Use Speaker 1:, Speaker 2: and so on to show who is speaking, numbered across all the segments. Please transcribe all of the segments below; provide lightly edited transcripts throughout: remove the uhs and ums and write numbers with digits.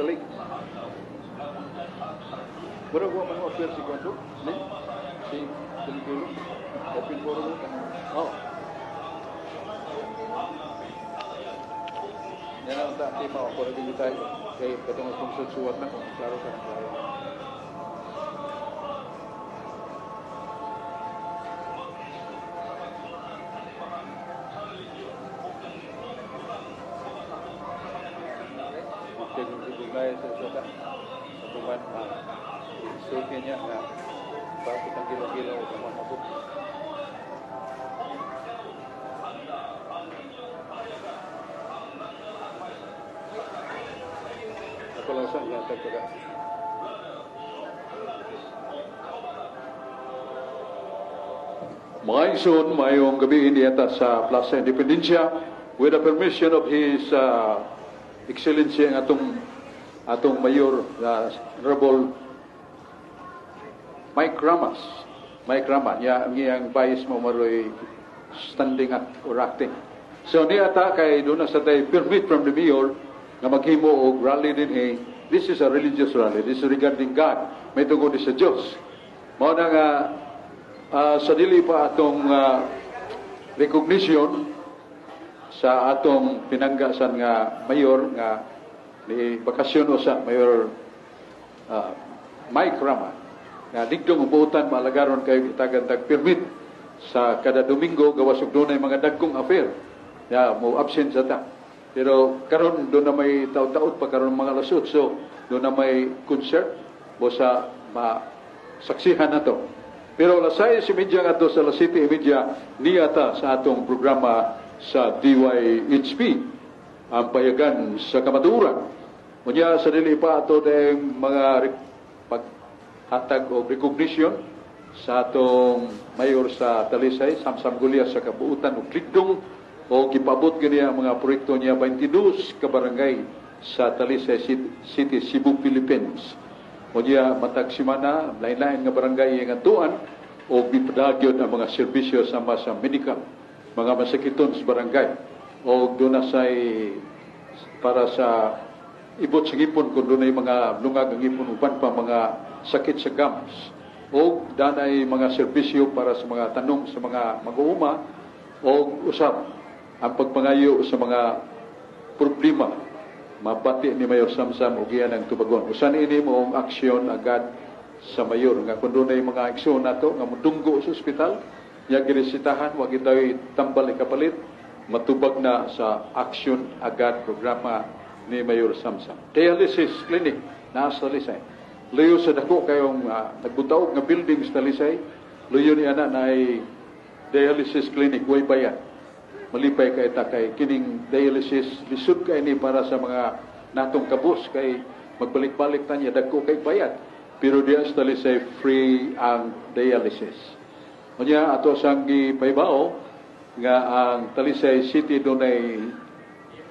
Speaker 1: salig. Pero ko man offer si Kwanto, si Telegolo, open forum ka. Oh. Yan ang tayo pa ako rin tayo. Kaya katong kung suwat na ko, klaro ka na klaro. Gaya sa suka sa tuman sukin niya na bakit ang kilo-kilo sa mamabot. Ako lang sa latag ka. Mga igsoon, mayong gabi iniyata sa Plaza Independencia with the permission of His Excellency ang atong Mayor Honorable Mike Rama niya ang iyang vice mo maroy standing up or acting. So niya ata kay doon na sa tay permit from the Mayor nga maghimo og rally din this is a religious rally, this is regarding God, may tungod sa Dios. Mao na nga sa dili pa atong recognition sa atong pinanggasan nga mayor nga ni bakasyon sa Mayor Mike Rama nga digdong ubutan malagaron kay itagantag permit sa kada Domingo gawas og dunay mga dagkong affair mo absent sa ta, pero karon do na may taud-taud pa karon mga lasod, so do na may concert mo sa masaksihan nato. Pero lasay si media nga to sa La City Media niyata sa atong programa sa DYHP ang payagan sa kamaturan. Unya sa dili pa ato dayong mga paghatag o recognition sa atong mayor sa Talisay, Samsam Gulyas sa kabuutan o Klikdong o gipabot gani ang mga proyekto niya 22 ka barangay sa Talisay City, Cebu, Philippines. Unya matag simana lain-lain nga barangay nga tuan o gipadagyon ang mga serbisyo sama sa medical, mga masakiton sa barangay o dunasay para sa ibot sa ngipon kung doon ay mga lungag ang ngipon uban pa mga sakit sa gums o danay mga serbisyo para sa mga tanong sa mga mag-uuma o usap ang pagpangayo sa mga problema mabati ni Mayor Samsam o giyan ang tubagon. Usan ini mo ang aksyon agad sa mayor nga kung doon ay mga aksyon nato nga mudunggo sa ospital niya giresitahan wag itaw tambal ikapalit matubag na sa aksyon agad programa ni Mayor Samsam. Dialysis clinic na sa Talisay. Luyo sa dako kayong nagbutaog nga building sa Talisay, luyo ni ana na ay dialysis clinic way bayan. Malipay kay ta kay kining dialysis lisod kay ni para sa mga natong kabus kay magbalik-balik tanya dako kay bayad. Pero diya sa Talisay free ang dialysis. Unya ato sang gipaybao nga ang Talisay City dunay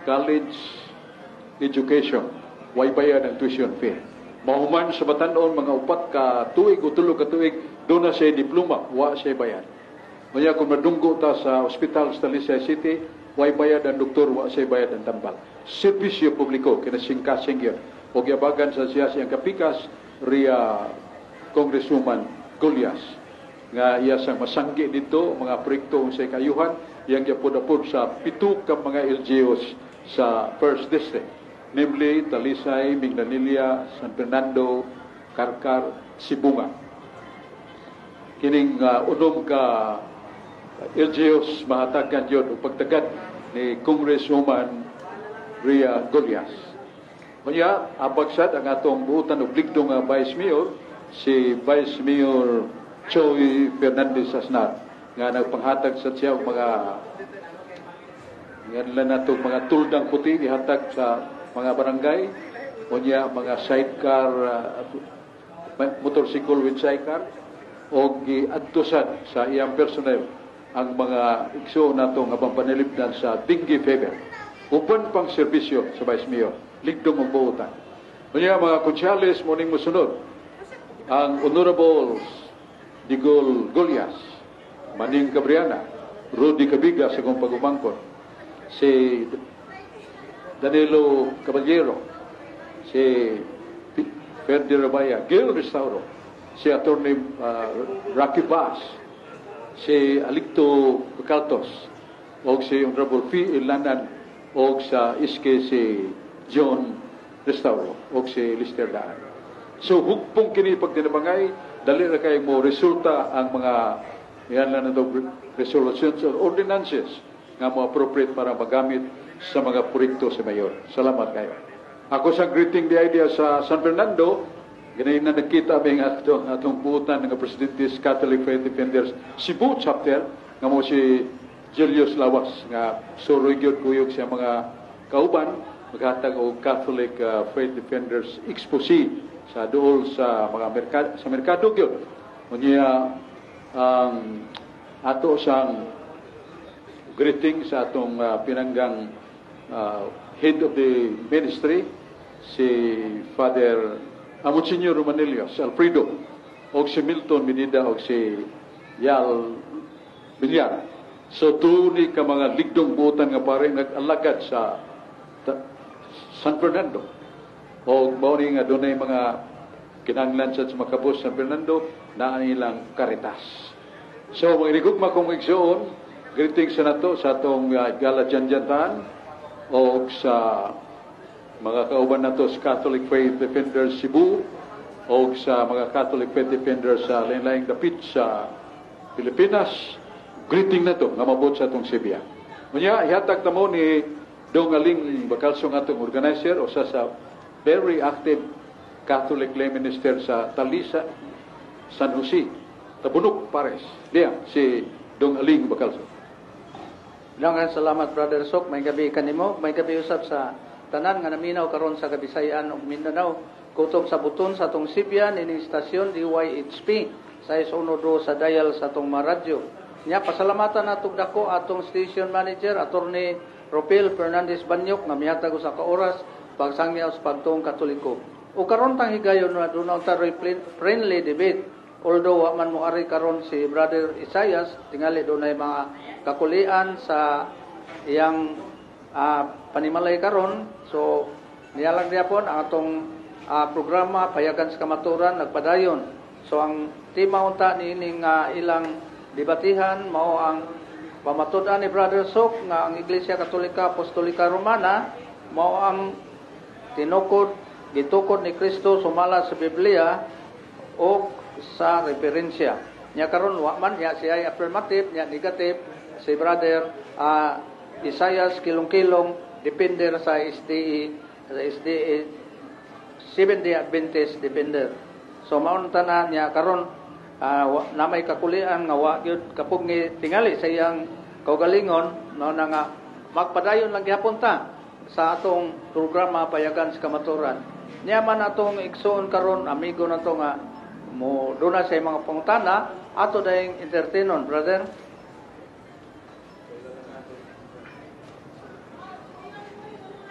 Speaker 1: college education, way bayad ang tuition fee. Mahuman sa batanon mga 4 ka tuig o 3 ka tuig, doon na siya diploma, wa siya bayad. Kaya kung madunggo ta sa ospital sa Talisay City, way bayad ang doktor, wa siya bayad ang tambal. Servisyo publiko, kinasingkasing yun. O giabagan sa siya siyang kapikas, Ria Congresswoman Gulyas. Nga iya sang masanggi dito, mga proyekto sa kayuhan, yang yapod-apod sa 7 ka mga LGUs sa First District. Namely, Talisay, Minglanilla, San Fernando, Karkar, Sibunga. Kining unom ka LGUs mahatagan yun o pagtagad ni Congresswoman Ria Gulyas. Kanya, abagsad ang atong buutan o bligdong Vice Mayor, si Vice Mayor Choi Fernandez Asnar, nga nagpanghatag sa siya mga mga tuldang puti ihatag sa mga barangay o niya mga sidecar motorcycle with sidecar o giadtusan sa iyang personnel ang mga igsoon nato nga pampanilipdan sa dengue fever uban pang serbisyo sa Vice Mayor ligdong ang buutan. O niya mga konsyales muning musunod ang Honorable Digol Gulyas, Maning Cabriana, Rudy Cabiga sa kong pagumangkot, si Danilo Caballero, si Ferdi Rabaya, Gil Restauro, si Atty. Rocky Bass, si Alicto Bacaltos, o si Honorable P. Ilanan, o sa iske si John Restauro, o si Lister Daan. So, hugpong kini pag dinabangay, dali na kayo mo resulta ang mga yan lang na resolutions or ordinances nga mo appropriate para magamit sa mga proyekto sa mayor. Salamat kayo. Ako sa greeting the idea sa San Fernando, ganayin na nakita aming atong puutan ng Presidente Catholic Faith Defenders Cebu chapter, nga mo si Julius Lawas, nga suroy gyud kuyog siya mga kauban, maghatag og Catholic Faith Defenders Exposé sa dool sa mga merkado gyud. Unya ato sang greeting sa atong pinanggang head of the ministry, si Father Monsignor Romanillo, si Alfredo, o si Milton Minida, o si Yal Villar. So, tuni ka mga ligdong buutan nga pare nag-alagad sa San Fernando. O mauni nga doon ay mga kinanglan sa makabos San Fernando na nilang karitas. So, mga inigugma kong igsoon, greetings sa nato sa atong gala dyan-dyantan o sa mga kauban nato sa Catholic Faith Defenders Cebu o sa mga Catholic Faith Defenders sa lain-laing dapit sa Pilipinas. Greeting na to nga mabot sa atong Sibya. Unya, ihatag na mo ni Dong Aling Bacalsong atong organizer o sa very active Catholic lay minister sa Talisa, San Jose, Tabunok, Pares. Diyan, si Dong Aling Bacalsong.
Speaker 2: Daghang salamat, Brother Sok. May gabi kanimo, may gabi usab sa tanan nga naminaw karon sa Kabisayan ug Mindanao. Kutob sa buton sa atong Sibya nining istasyon DYHP sa isunod sa dial sa atong radyo. Nya pasalamatan nato dako atong station manager Attorney Ropel Fernandez Banyok nga mihatag sa kaoras pagsangyaw sa pagtuong Katoliko. O karon tang higayon na dunaw ta friendly debate. Although wa man moari karon si Brother Isaias, tingali dunay mga kakulian sa iyang panimalay karon. So niyalang gyapon ang atong programa Payagan sa Kamaturan nagpadayon. So ang tema unta niining ilang debatihan mao ang pamatud-an ni Brother Sok nga ang Iglesia Katolika Apostolika Romana mao ang gitukod ni Kristo sumala sa Biblia o sa referensya. Nya karon wa man nya siya affirmative nya negative si Brother Isaias kilong-kilong depender sa SDE Seventh-day Adventist depender. So maun tanan nya karon na may kakulian nga wa gyud kapugngi tingali sa iyang kaugalingon no na nga magpadayon lang gyapon ta sa atong programa Payagan sa Kamaturan. Nya man atong igsoon karon amigo nato nga mo duna sa mga pangutana ato dayeng entertainon, brother.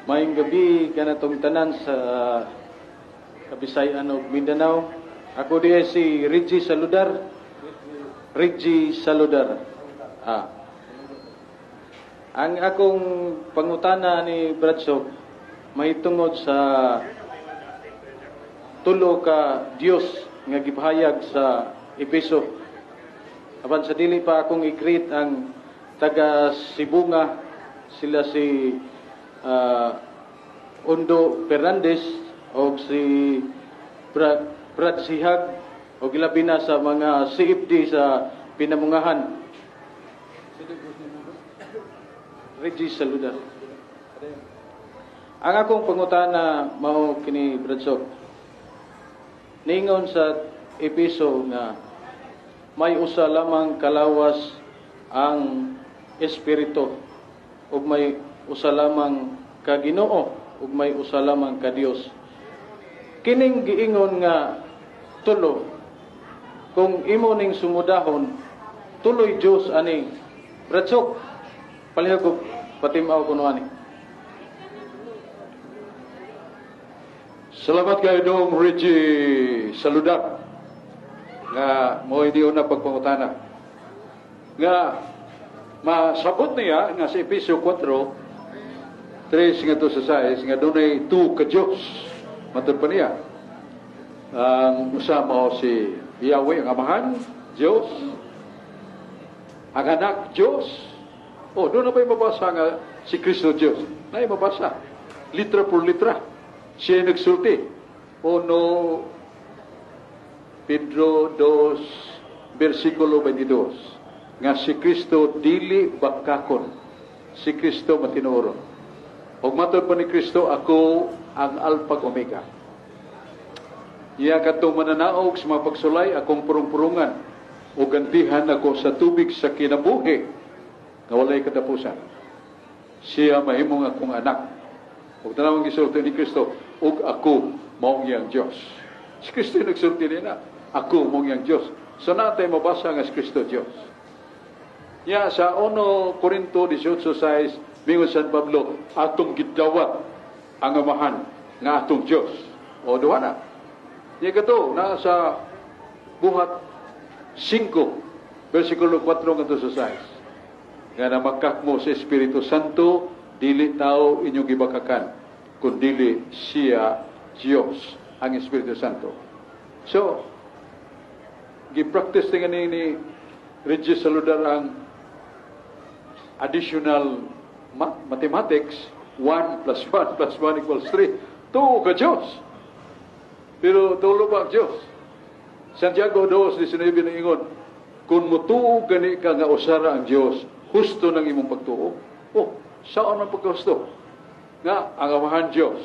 Speaker 3: Maayong gabi kanatong tanan sa Kabisayan ug Mindanao. Ako diay si Reggie Saludar. Ang akong pangutana ni Bradshaw mahitungod sa tulo ka Dios nga gipahayag sa Epeso. Apan sa dili pa akong i-greet ang taga Sibunga, sila si Ondo Fernandez o si Brad Sihag o gilabi na sa mga CFD sa Pinamungahan. Reggie Saludar. Ang akong pangutana mao kini Bradshaw. Ningon sa Epeso nga may usa lamang kalawas ang Espiritu ug may usa lamang ka Ginoo ug may usa lamang ka Dios. Kining giingon nga tulo, kung imo ning sumudahon, tuloy Dios ani. Bradsok, palihog ko patimaw kuno ani.
Speaker 1: Salamat kayo Dong Reggie Saludar nga mo hindi una pagpangutana. Nga masabot niya nga sa Epeso 4:3 nga to sa 6 nga dunay tu ka Dios Matod pa niya, ang usama si Yahweh, ang Amahan, Diyos, ang Anak, Diyos. Doon na ba'y mabasa nga si Kristo Diyos? Na mabasa. Litra por litra. Siya nagsulti. No, Pedro 2, versikulo 22. Nga si Kristo dili bakakon. Si Kristo matinuron. Og matod pa ni Kristo, ako ang Alpha Omega. Iya katong mananaog sa mga pagsulay, akong purong-purungan. O gantihan ako sa tubig sa kinabuhi nga walay katapusan. Siya mahimong akong anak. Ug tanawang gisulti ni Kristo, ug ako maong iyang Dios. Si Kristo nagsulti nila, ako maong iyang Dios. So natay mabasa nga si Kristo Dios. Ya sa 1 Corinto 18:6, mingon San Pablo, atong gidawat ang Amahan nga atong Dios. Duha na. Iya kato na sa buhat 5, versikulo 4 ngadto sa 6. Nga namakak mo sa Espiritu Santo, dili tao inyong gibakakan, kundi siya Diyos, ang Espiritu Santo. So, gi-practice nga ni Regis Saludar ang additional mathematics, 1 plus 1 plus 1 equals 3. Tuo ka Diyos. Pero tulo ba ang Diyos? Santiago 2:19 na ingon, kung mutuo gani ka nga usara ang Diyos, husto ng imong pagtuo. Saan ang pagkahusto? Nga, ang Amahan Diyos,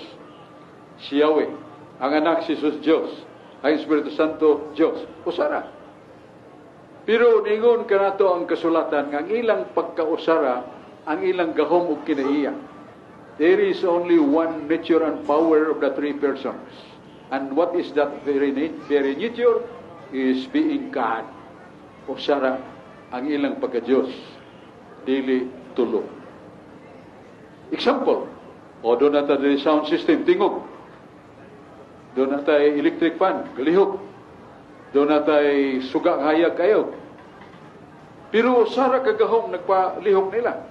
Speaker 1: si Yahweh, ang Anak si Jesus Diyos, ang Espiritu Santo Diyos. Usara. Pero ningon ka na to ang kasulatan, nga ang ilang pagkausara, ang ilang gahom o kinaiya. There is only one nature and power of the three persons. And what is that very nature? Is being God. Usara ang ilang pagka-Diyos. Dili tulo. Example, doon na tayo sound system, tingog. Doon na tayo electric fan, galihog. Doon na tayo suga hayag kayo. Pero usara kagahom nagpalihog nila.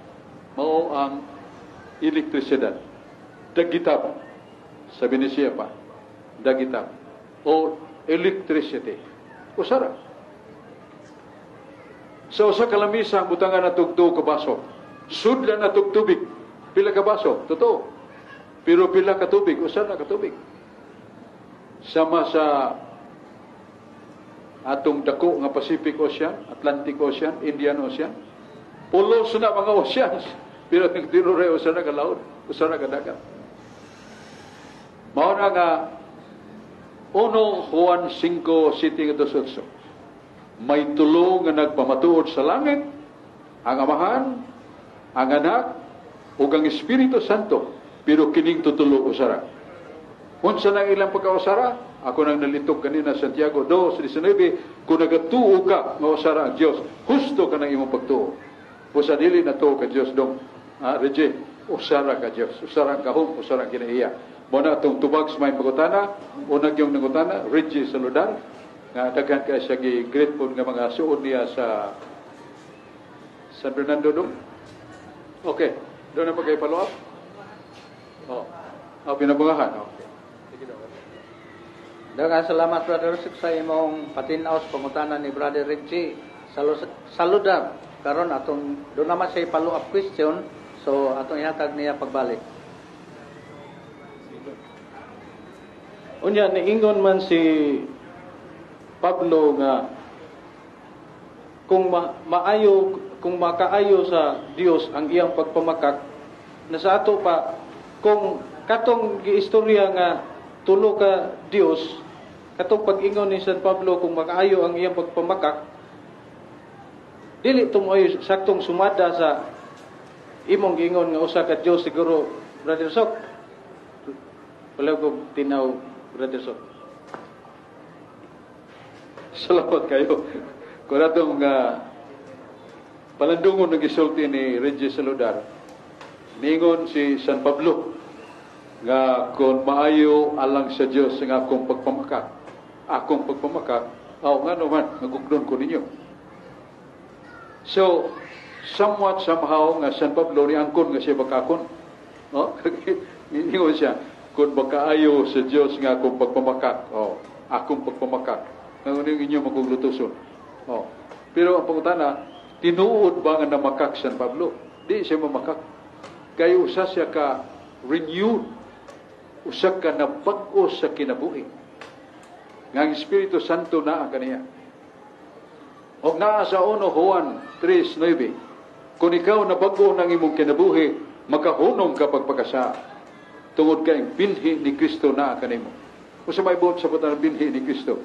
Speaker 1: Mao ang elektrisidad. Dagitab. Sabi ni siya pa. Dagitab. O electricity. Usara. Sa usa ka lamisa, butangan na tugtog ka baso. Sudlan na tugtubig. Pila ka baso? Totoo. Pero pila ka tubig? Usara ka tubig. Sama sa atong dako nga Pacific Ocean, Atlantic Ocean, Indian Ocean. Pulos na mga oceans. Pero nagtinuray usara ka laod. Usara ka dagat. Mao na nga 1 Juan 5:7-8. May tulo nga nagpamatuod sa langit, ang Amahan, ang Anak, ug ang Espiritu Santo, pero kining tutulo usara. Unsa nang ilang pagkausara? Ako nang nalitok kanina Santiago 2:19, kung nagatuo ka nga usara ang Dios, husto ka nang imong pagtuo. Busa dili na tuo ka Dios dong, Reggie, usara ka Dios, usara ka hum, usara kinaiya. Mo na itong tubag sa may pagutana, unag yung nagutana, Reggie Saludar, nga daghan ka siya grateful nga mga suod niya sa San Fernando doon. Okay, doon na pagkay-follow up? Pinabangahan. Okay. Sige daw.
Speaker 2: Daghang salamat, Brother Sik, sa imong patinaw sa pangutana ni Brother Reggie Saludar. Karon atong doon naman siya follow up question, so atong ihatag niya pagbalik.
Speaker 3: Unya niingon man si Pablo nga kung makaayo sa Dios ang iyang pagpamakak, na sa ato pa kung katong giistorya nga tulo ka Dios, katong pag-ingon ni San Pablo kung makaayo ang iyang pagpamakak, dili tumoy saktong sumada sa imong giingon nga usa ka Dios siguro, Brother Sok. Wala ko tinaw, Brother Sok.
Speaker 1: Salamat kayo. Kung natong palandungon ng isulti ni Regis Saludar, ningon si San Pablo nga kung maayo alang sa Dios nga akong pagpamakak, nga naman, nagugdon ko ninyo. So, somewhat, somehow, nga San Pablo ni angkon nga siya bakakon. Ningon siya, kung makaayo sa Dios nga akong pagpamakat. Akong pagpamakat. Ngayon inyo maguglutuson. Pero ang pangutana, tinuod ba nga namakak San Pablo? Di siya mamakak. Kaya usa siya ka renewed. Usa ka nabag-o sa kinabuhi. Nga ang Espiritu Santo naa kaniya. O naa sa 1 Juan 3:9, kung ikaw nabag-o ng imong kinabuhi, makahunong ka pagpakasa. Tungod kay binhi ni Kristo naa kanimo. Kung sa may buot sa putang binhi ni Kristo,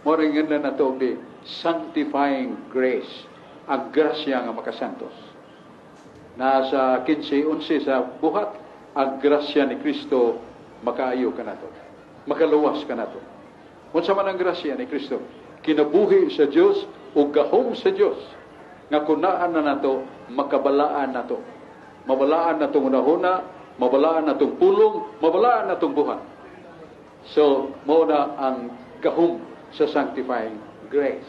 Speaker 1: moringan na nato di sanctifying grace. Ang grasya nga makasantos. Nasa 15:11 sa buhat, ang grasya ni Kristo makaayo ka nato. Makaluwas ka nato. Unsa man ang grasya ni Kristo? Kinabuhi sa Dios o gahom sa Dios. Nga kunaan na nato, makabalaan nato. Mabalaan natong unahuna, mabalaan natong pulong, mabalaan natong buhat. So, mo na ang gahom sa sanctifying grace.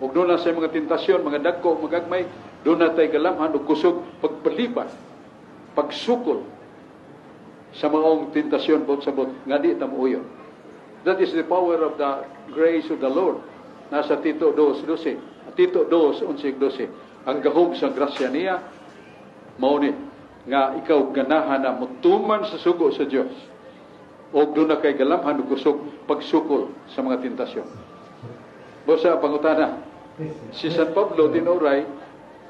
Speaker 1: Ug doon na sa mga tentasyon, mga dagko, magagmay, doon na tayo galamhan o kusog pagpalipat, pagsukol sa maong tentasyon bot sa bot, nga di tamuyo. That is the power of the grace of the Lord. Nasa Tito 2:12. Tito 2:11. Ang gahom sa grasya niya, maunit, nga ikaw ganahan na mutuman sa sugo sa Diyos. O doon na kay galamhan o kusog pagsukol sa mga tentasyon. Bosa pangutana, si San Pablo tinuray,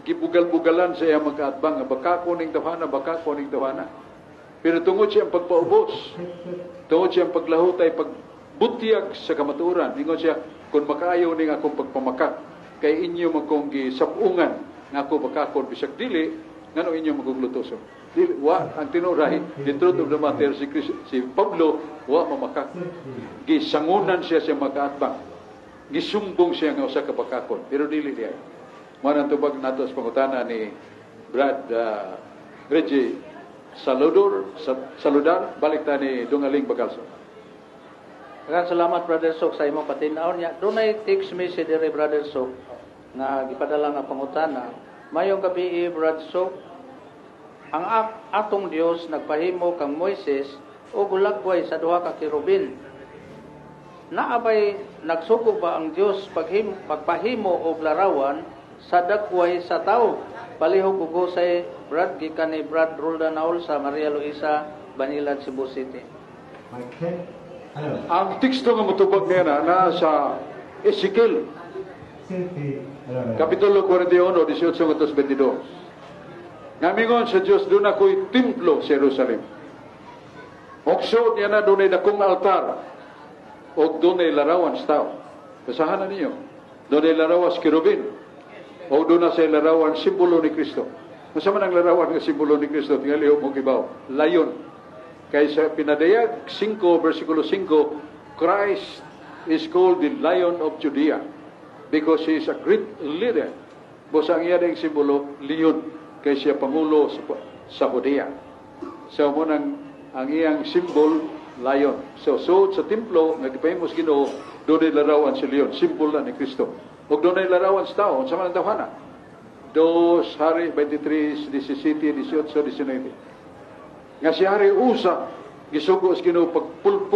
Speaker 1: gibugal-bugalan sa iya magkaatbang, baka kuning tawhana. Pero tungod siya ang pagpaubos, tungod siya ang paglahutay, pagbutiyag sa kamaturan, ingon siya, kung makaayaw ning akong pagpamakat, kay inyo magkong gisapungan, nga ako bakakon bisag dili, ngano inyo maguglutoso. Ang tinuray, the truth of the matter, si Pablo, mamakak. Gisangunan siya magkaatbang. Gisumbong siya nga usa ka bakakon, pero dili diay. Manang tubag nato sa pangutana ni Brad Reggie Saludar, balik ta ni Dungaling Bagalso.
Speaker 2: Salamat Brother Sok sa imong patinaw niya. Dunay text message diri Brother Sok nga gipadala nga pangutana. Mayong gabi Brother Sok, ang atong Dios nagpahimo kang Moises o gulagway sa duha ka kirubin. Naabay nagsugo ba ang Dios pagpahimo og larawan sa dakway sa tao? Palihog ugosay Brad gikan ni Brad Roldan Naul sa Maria Luisa, Banilan, Cebu City.
Speaker 1: Ang teksto nga motubag niya na sa Ezekiel Kapitulo 41, 18-22. Ngamingon sa Diyos, doon ako'y templo sa Jerusalem. Oksod niya na doon ay dakong altar. O doon ay larawan sa tao. Basahan na ninyo. Doon ay larawan sa kirubin. O doon na sa larawan simbolo ni Kristo. Masama ng larawan ng simbolo ni Kristo. Tingali mo kibaw. Layon. Kaysa pinadayag 5, versikulo 5, Christ is called the Lion of Judea because he is a great leader. Bosa ang iya ng simbolo, lion. Kaya siya pangulo sa Judea. So, munang ang iyang simbol, lion. So sa templo, nagpahimos Ginoo, doon ay larawan si leon, simbol na ni Kristo. Huwag doon ay larawan sa tao, sa manang tawhana. 2 Hari 23, 17, 18, 19. Nga si Hari Usa, gisugo sa Ginoo pagpulpos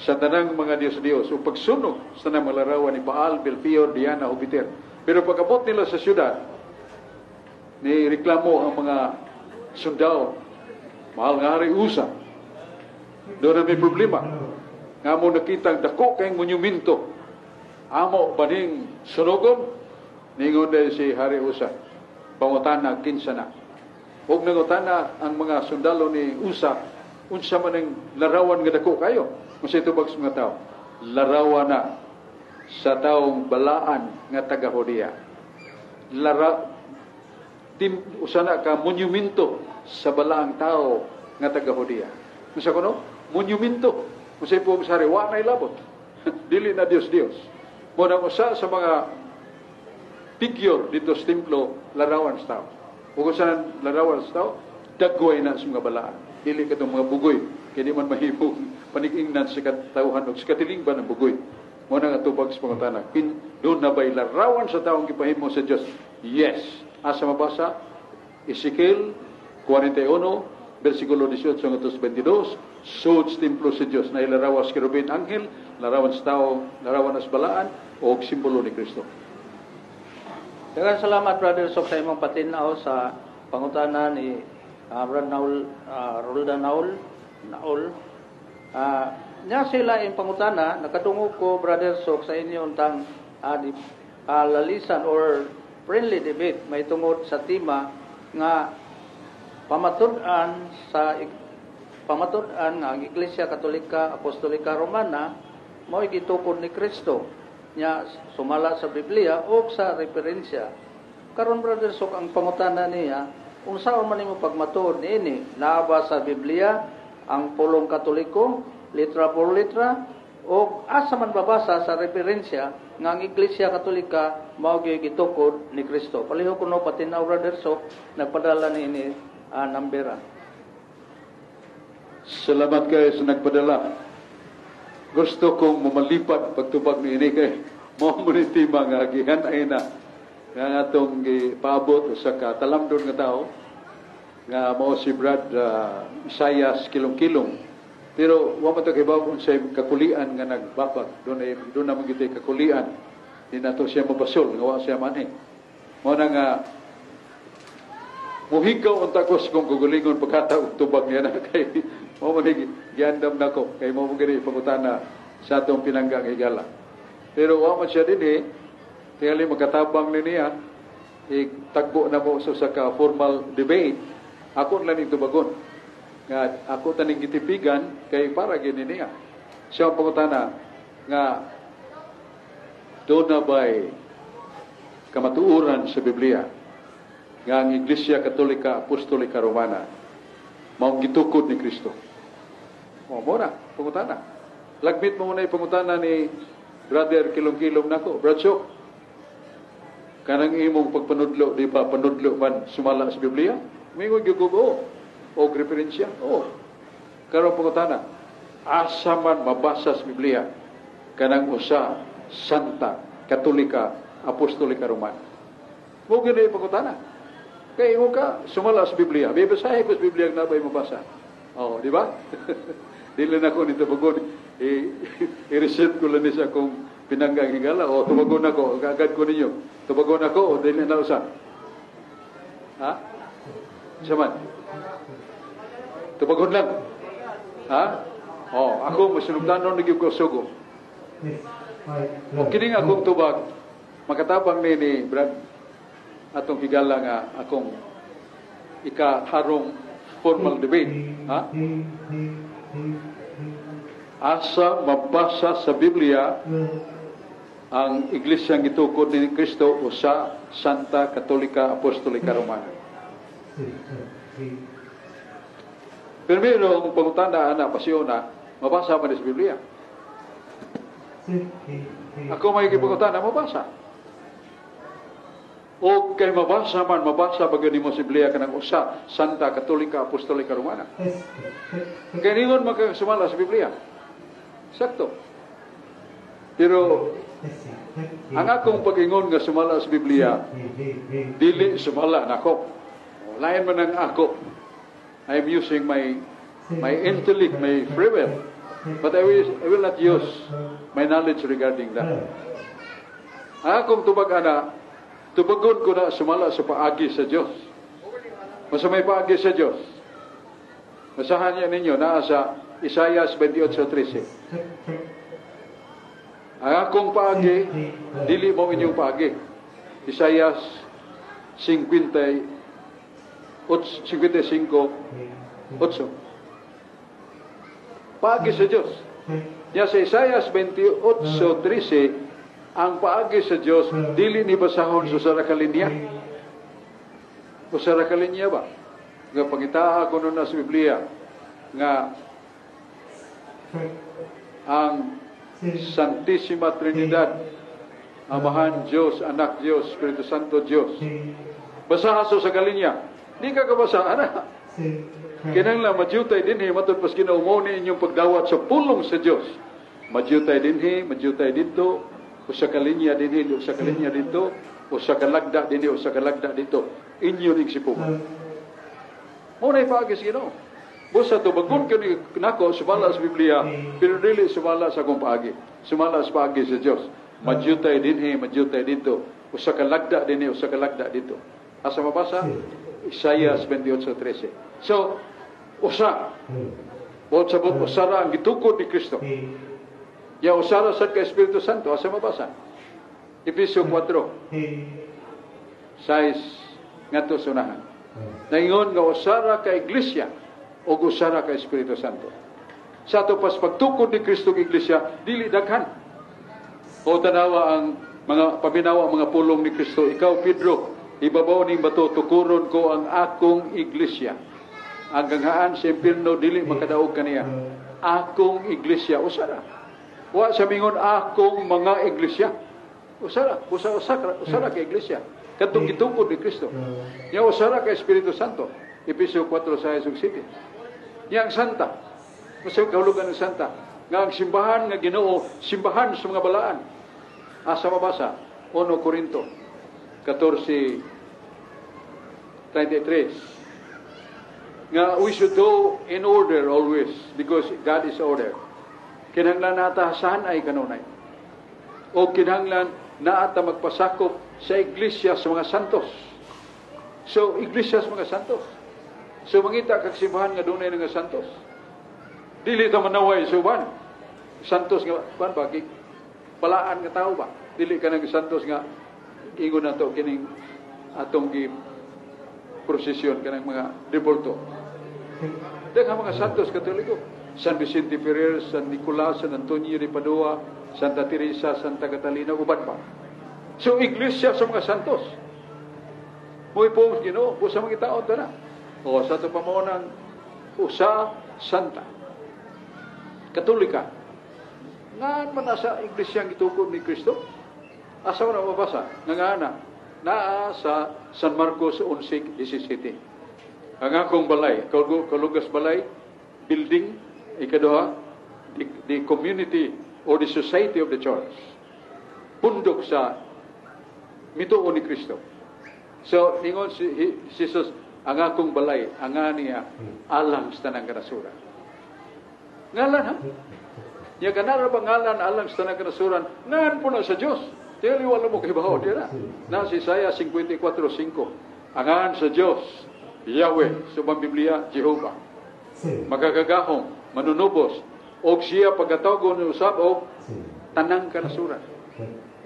Speaker 1: sa tanang mga Diyos-Diyos o pagsunog sa tanang mga larawan ni Baal, Belfior, Diana, Jupiter. Pero pagkabot nila sa syudad, ni reklamo ang mga sundao, mahal nga Hari Usa. Doon na may problema. Nga mo nakitang dako kayong monumento. Amo baning sunugon, ningon dahil si Hari Usa. Pangutana, kinsa na. Huwag nangutana ang mga sundalo ni Usa, unsa man ang larawan nga dako kayo. Masay tubag sa mga tao. Larawan na sa taong balaan nga taga-Judea. Usana ka monumento sa balaang tao nga taga-Judea. Masa kuno? Monumento. Masay po sa wa na ilabot. Dili na Dios. Muna usa sa mga figure dito sa templo, larawan sa tao. Kung saan larawan sa tao, dagway na sa mga balaan. Dili ka itong mga bugoy. Kaya di man mahimong panigingnan sa katauhan o sa katilingban ng bugoy. Muna nga tubag sa mga tanak. Doon na ba'y larawan sa taong kipahimo sa Diyos? Yes. Asa mabasa? Ezekiel 41, versikulo 18 hangtod 22, suds templo si Dios na ilarawas kerubin anghel, larawan sa tao, larawan as balaan o simbolo ni Kristo.
Speaker 2: Daghang salamat Brother Sok sa imong patinaw sa pangutana ni Brother Roldan Naul. Nya sila yung pangutana, nakadungog ko Brother Sok sa inyo untang lalisan or friendly debate may tungod sa tema nga pamatud-an nga ang Iglesia Katolika Apostolika Romana mao gitukod ni Kristo nya sumala sa Biblia o sa referensya. Karon Brother Sok ang pangutana niya, unsaon man nimo pagmatuod niini? Naa ba sa Biblia ang pulong Katoliko, litra por litra, o asa man babasa sa referensya nga ang Iglesia Katolika mao gitukod ni Kristo? Paliho kuno patinaw Brother Sok, nagpadala niini nambera.
Speaker 1: Salamat kayo sa nagpadala. Gusto kong mamalipat pagtubag ni ini kay mao mo ni tema nga gihan-ay na nga atong gipaabot sa katalamdon nga tao nga mao si Brad Isaias kilong-kilong. Pero wa man ta kay bawon sa kakulian nga nagbabag doon na magitay kakulian di nato siya mabasol nga wa siya manhi. Mao na nga muhigaw unta ko kung gugulingon pagkataog tubag niya na kay mao man giandam nako kay mao gani pangutana sa atong pinanggang higala. Pero wa man siya dinhi tingali magkatabang ni niya tagbo na mo sa ka formal debate. Ako lang ning tubagon nga ako taning gitipigan kay para gini niya. Siya ang pangutana nga doon na ba'y kamatuuran sa Biblia nga ang Iglesia Katolika Apostolika Romana maong gitukod ni Kristo. Mo na, pangutana. Lagmit mo muna yung pangutana ni Brother Kilong-Kilong nako. Bradsyo, kanang imong pagpanudlo, di ba panudlo man sumala sa Biblia? Mingon gyud o referensya. Karon pangutana, asa man mabasa sa Biblia kanang usa Santa Katolika Apostolika Romana? Mo gyud ay pangutana. Kaya mo ka, sumala sa Biblia. May basahin ko sa Biblia na ba'y mabasa. Di ba? Dili na ko nito bagod. I-reset ko lang sa akong pinanggang higala. Tubagon ako. Agad ko ninyo. Tubagon ako o dili na usa. Ha? Saman? Tubagon lang. Ha? Ako masunugdanon na ko sugo. O kining akong tubag, makatabang ni Brad atong higala nga akong ikaharong formal debate. Ha? Asa mabasa sa Biblia ang Iglesia gitukod ni Kristo o sa Santa Katolika Apostolika Romana? Primero, ang pangutana na pasiona, mabasa man sa Biblia. Ako may gipangutana, mabasa. O kay mabasa bagyo nimo sa Biblia kanang usa Santa Katolika Apostolika Romana. Kay ningon makasumala sa Biblia. Sakto. Pero ang akong pag-ingon nga sumala sa Biblia, dili sumala nako. Lain man ang ako. I'm using my intellect, my free will. But I will not use my knowledge regarding that. Ang akong tubag-ana, tubagon ko na sumala sa paagi sa Diyos. Masa may paagi sa Diyos. Masahan niya ninyo na sa Isaias 28:13. Ang akong paagi, dili mo inyong paagi. Isaias 55:8. Paagi sa Diyos. Ya sa Isaias 28:13, ang paagi sa Diyos, dili ni basahon sa sarakalinya. O sarakalinya ba? Nga pangitaa ko nun na sa Biblia, nga ang Santissima Trinidad, Amahan Diyos, Anak Diyos, Espiritu Santo Diyos. Basaha sa kalinya. Di ka kabasa, ana. Kinanglan, madyutay din, matod pas kinaumaw ni inyong pagdawat sa pulong sa Diyos. Madyutay din, madyutay dito, o sa kalinya din, o sa kalinya dito, o sa kalagda din, o sa kalagda dito. Inyo ning sipuman. Muna ipaagis, Busa to bagon kini nako sumala sa Biblia, pero dili sumala sa akong paagi. Sumala sa paagi sa Dios. Madyutay dinhi, madyutay dito. Usa ka lagda dinhi, usa ka lagda dito. Asa mabasa? Isaiah 28:13. So, usa. Bot sabot usara ang gitukod ni Kristo. Ya usara sa ka Espiritu Santo, asa mabasa? Efesio 4. 6 ngadto sa unahan. Naingon nga usara ka iglesia o usara ka Espiritu Santo. Sa ato pas pagtukod ni Kristo ng iglesia, dili daghan. O tanawa ang mga paminawa, mga pulong ni Kristo. Ikaw, Pedro, ibabaw ning bato, tukuron ko ang akong iglesia. Ang ganghaan sa impirno, dili makadaog kaniya. Akong iglesia, usara. Wa sa mingon, akong mga iglesia. Usara ka iglesia. Katong gitukod ni Kristo. Yang usara ka Espiritu Santo. Efesio 4:6-7. Yang santa. Masay kahulugan ng santa. Nga ang simbahan nga Ginoo, simbahan sa mga balaan. Asa mabasa? 1 Corinto 14:33. Nga we should go in order always because God is order. Kinahanglan natahasan ay kanunay. O kinahanglan naata magpasakop sa iglesia sa mga santos. So, iglesia sa mga santos. So, mangita kag simbahan nga dunay nga santos. Dili ta manaway sa uban. Santos nga, kuan ba, balaan nga tao ba? Dili ka ng santos nga, ingon na to, kining atong prosesyon, kanang mga deporto. Dahil mga santos katoliko. San Vicente Ferrer, San Nicolas, San Antonio de Padua, Santa Teresa, Santa Catalina, uban pa. So, iglesia sa mga santos. Muy pong Ginoo, busa mga taon na. O sa ito pa mo ng usa santa. Katolika. Nga man nasa iglesia ang itukod ni Kristo? Asa mo na mabasa? Nga naa sa San Marcos 11:17. Ang akong balay, kalugas balay, building, ikaduha, the community or the society of the church. Pundok sa mituon ni Kristo. So, ningon si Jesus, ang akong balay, ang niya, alang sa tanang kanasuran. Ngalan ha? Niya kanara ba ngalan alang sa tanang kanasuran? Ngalan po na sa Diyos. Tiyali wala mo kahibaho dira. Na si Isaiah 54:5. Angan sa Diyos, Yahweh, subang Biblia, Jehovah. Magagagahong, manunubos, o siya pagkatawgon ni usab o tanang kanasuran.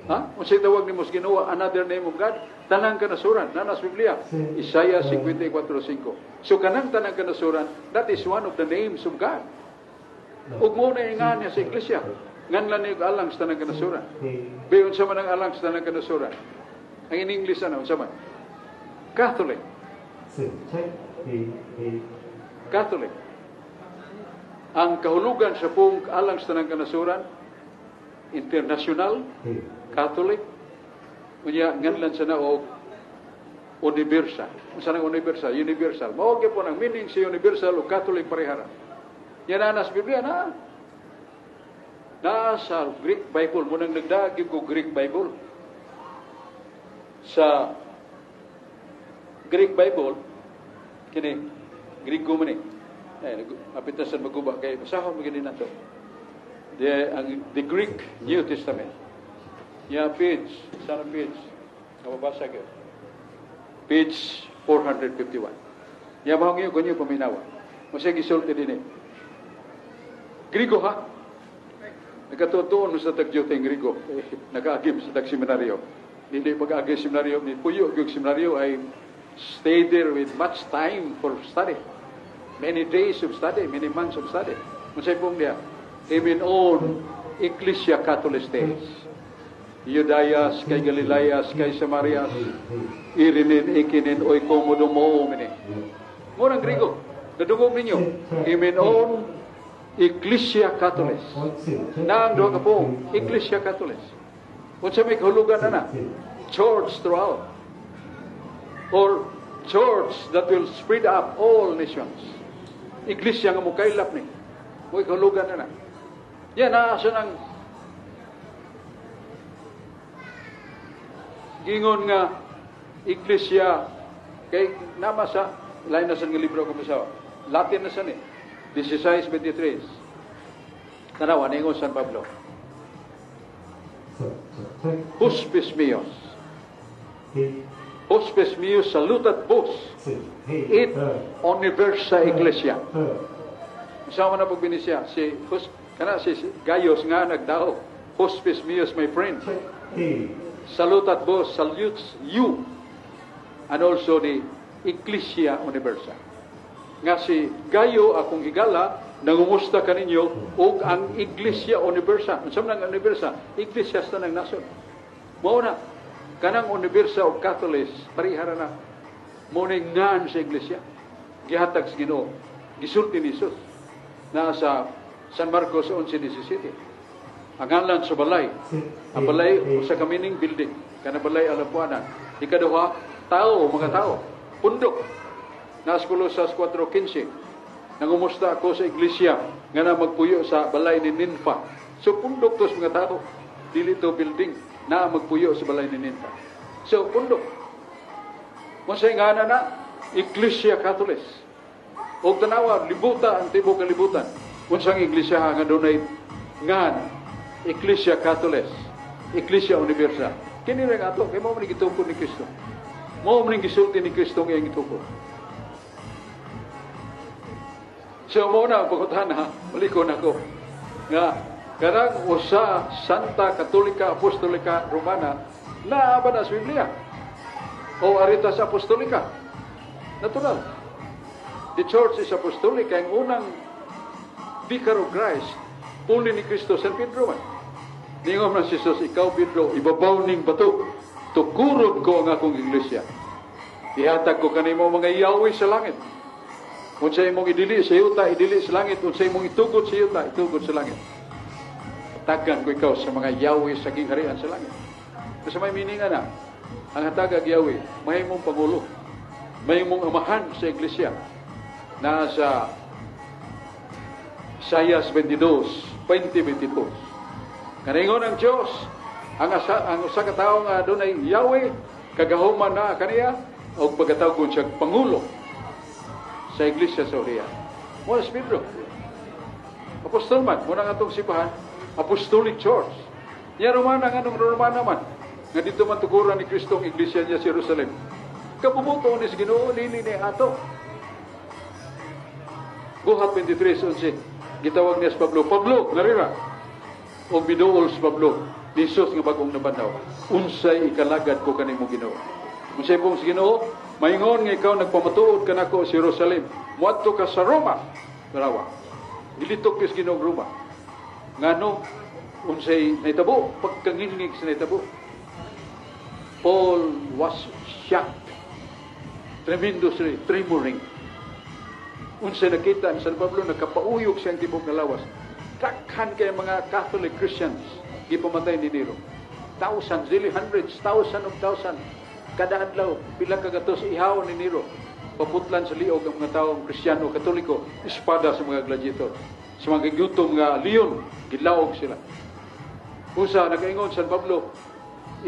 Speaker 1: Ha? Kung siya tawag ni Mos Ginoo, another name of God, tanang kanasuran. Nanas Biblia, Isaiah 54:5. So kanang tanang kanasuran, that is one of the names of God. Ug mo na nga niya sa iglesia. Nganlan niyo alang sa tanang kanasuran. Bayon sa man ang alang sa tanang kanasuran. Ang in English ano, sa man? Catholic. Catholic. Ang kahulugan sa pong alang sa tanang kanasuran, international, Catholic, unya nganlan sa na o universal. Unsa nang universal? Universal. Mao gyud po ang meaning sa universal o Catholic parehara. Yan na sa Biblia na. Sa Greek Bible, munang nagdagi ko Greek Bible. Sa Greek Bible, kini, Greek ko man eh. Apitasan maguba kayo. Basahon magiging nato. The Greek New Testament. Page. Sana page. Nababasa kayo. Page 451. Bahong yun, kunyo paminawa. Masaya gisulti din eh. Grigo ha? Nagkatutuon sa tagyoteng Grigo. Nag-agim sa tag-seminaryo. Hindi pag-agim seminaryo. Puyo yung seminaryo ay stay there with much time for study. Many days of study, many months of study. Masaya pong niya. Even on Ecclesia Catholicos. Judayas, kay Galilayas, kay Samarias, irinin, ikinin, oy komodomo, mini. Murang Grigo. Nadungog ninyo. Even on Ecclesia Catholicos. Nang doon ka po, Ecclesia Catholicos. Kung sa may kahulugan na church throughout. Or church that will spread up all nations. Iglesia nga mo kailap ni. May kahulugan na. Yan na, asa nang gingon nga Iglesia kay nama sa lain na sa libro ko sa Latin na sa ni 16:23. Tanawa, ningon San Pablo. Hospes meos. Hospes meos salutat vos. It universa ecclesia. Sama na pagbinisya. Si Gaius nga nagdao. Hospes meos, my friend. Salutat vos, salutes you. And also the Ecclesia Universa. Nga si Gayo akong higala, nangumusta kaninyo og ang Iglesia Universa. Unsam nang Universa? Iglesia sa nang nasod. Mao na kanang Universa og Catholics parihara na. Mao na ngan sa Iglesia. Gihatag sa Ginoo. Gisulti ni Jesus na sa San Marcos 11:17. Ang ngalan sa balay. Ang balay sa kamining building. Kana balay alapuanan. Ikaduha, tao, mga tao. Pundok. Nas Colosas 4:15. Nangumusta ako sa iglesia nga na magpuyo sa balay ni Ninfa. So pundok to sa mga tao. Dili to building na magpuyo sa balay ni Ninfa. So pundok. Masay nga na Iglesia Catholics. O tanawa, libuta ang tibok kalibutan. Unsang iglesia nga dunay ngan Iglesia Catholics, Iglesia Universa. Kini ra ato kay mao man gitukod ni Kristo. Mao man gisulti ni Kristo nga iyang gitukod. So mo na pagkutana, malikon ako nga karang usa Santa Katolika Apostolika Romana na ba na sa Biblia o Aritas Apostolika. Natural. The Church is Apostolic. Ang unang Vicar of Christ, puli ni Kristo, San Pedro man. Ningon na si Jesus, ikaw Pedro, ibabaw ning bato. Tukurod ko ang akong iglesia. Ihatag ko kanimo mga Yahweh sa langit. Unsay imong idili sa yuta, idili sa langit. Unsay imong itugod sa yuta, itugod sa langit. Hatagan ko ikaw sa mga Yahweh sa gingharian sa langit. Kasi may mininga na, ang hatagag Yahweh, may mong pangulo, may mong amahan sa iglesia na sa Isaias 22:20-22. Kaningon ang Diyos, ang usa ka tawo nga dunay Yahweh, kagahuman na kaniya, o pagkatawgon siya pangulo sa iglesia sa Uriah. Muna si Pedro. Apostol man, muna nga itong sipahan, Apostolic Church. Niya Romana nga nung Romana man, nga dito man tukuran ni Kristo ang iglesia niya sa Jerusalem. Kapubuto ni si Ginoo, nili ni ato. Buhat 23:11. Gitawag niya si Pablo. Pablo, narira. O binuol si Pablo. Ni Jesus nga bagong nabandaw. Unsay ikalagad ko kanimo Ginoo. Unsay pong si Ginoo, maingon nga ikaw nagpamatuod ka nako sa Jerusalem. Muadto ka sa Roma. Dalawa. Dilitok ka sa Ginoo Roma. Ngano unsay naitabo pagkangingig sa naitabo. Paul was shocked. Tremendously tremoring. Unsa nakita ni San Pablo, nagkapauyog siyang tibok na lawas. Takhan kay mga Catholic Christians gipamatay ni Nero. Thousands, dili hundreds, thousands of thousands. Kada adlaw, pila ka gatos ihaw ni Nero. Paputlan sa liog ang mga taong Kristiyano, Katoliko, espada sa mga gladiator. Sa mga gutom nga leon, gilaog sila. Usa, nag-ingon San Pablo,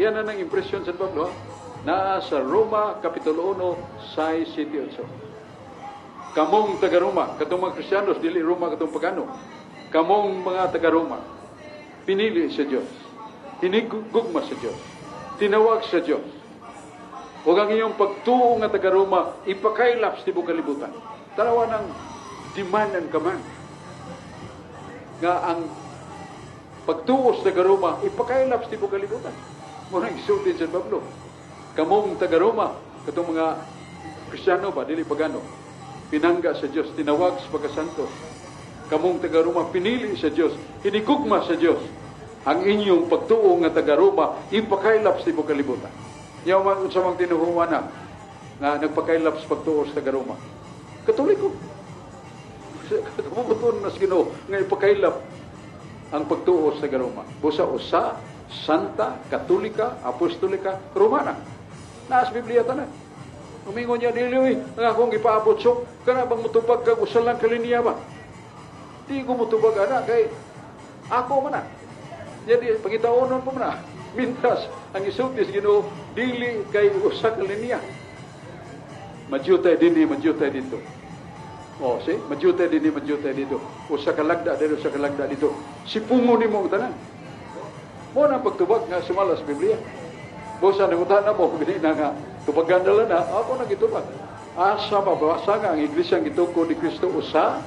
Speaker 1: iyan na ng impresyon San Pablo, na sa Roma, Kapitulo 1, 6-7-8. Kamong taga-Roma, katong mga Kristiyanos, dili Roma katong pagano. Kamong mga taga-Roma, pinili sa Diyos. Hinigugma sa Diyos. Tinawag sa Diyos. Huwag ang iyong pagtuo nga taga-Roma, ipakailap sa tibok kalibutan. Tarawa ng demand and command. Nga ang pagtuo sa taga-Roma, ipakailap sa tibok kalibutan. Muna isultin sa Pablo. Kamong taga-Roma, katong mga Kristiyano ba, dili pagano. Pinangga sa Diyos, tinawag sa pagkasanto. Kamong taga-Roma, pinili sa Diyos, hinigugma sa Diyos. Ang inyong pagtuo nga taga-Roma, ipakailap sa tibok kalibutan. Yaw man sa mga tinuhuana na nagpakailap sa pagtuo sa taga-Roma. Katoliko. Kumubuton na sa Ginoo nga ipakailap ang pagtuo sa taga-Roma. Busa-usa, Santa, Katolika, Apostolika, Romana. Naas Biblia tanan. Umingon niya, dili, nga akong ipaabot so, kana bang mutubag kag usa lang kalinya ba? Di ko mutubag ana kay ako man na. Jadi pagitaonon po man na. Mintas ang isulti sa Ginoo dili kay usa ka linya. Madyutay dinhi, madyutay dito. Oh, see? Madyute din madyute dito. Usa ka lagda dito, usa ka lagda dito. Sipungo nimo ang tanan. Mo na pagtubag nga sumala sa Biblia. Bosa nangutan na mo, gini na nga, tubagan nila na, ako nagitubag. Asa mabasa nga ang iglesia gituko ni Kristo usa,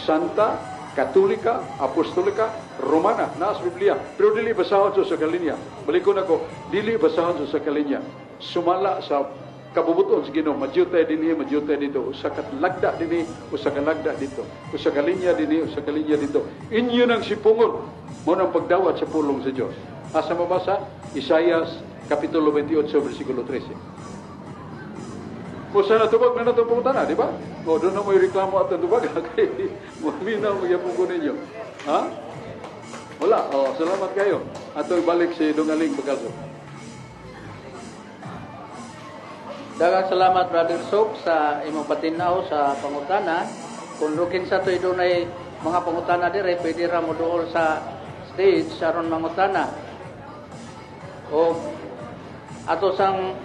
Speaker 1: Santa, Katolika, Apostolika, Romana, na sa Biblia. Pero dili basahon sa kalinya. Balikon ako, dili basahon sa kalinya. Sumala sa kabubuton sa Ginoo, madyutay dinhi, madyutay dito, usa ka lagda dinhi, usa ka lagda dito, usa ka linya dinhi, usa ka linya dito. Inyo nang sipungon mo nang pagdawat sa pulong sa Dios. Asa mabasa? Isaias kapitulo 28 bersikulo 13. Kung sana tubag na nato pungutana, di ba? O doon na may reklamo at tubag, kay maminaw magyapong ko ninyo. Ha? Wala. O, salamat kayo. Ato ibalik si Dungaling Bagalso.
Speaker 2: Daghang salamat, Brother Sok, sa imong patinaw sa pangutana. Kung lukin sa to'y doon ay mga pangutana dire, pwede ra mo dool sa stage aron mangutana. O ato sang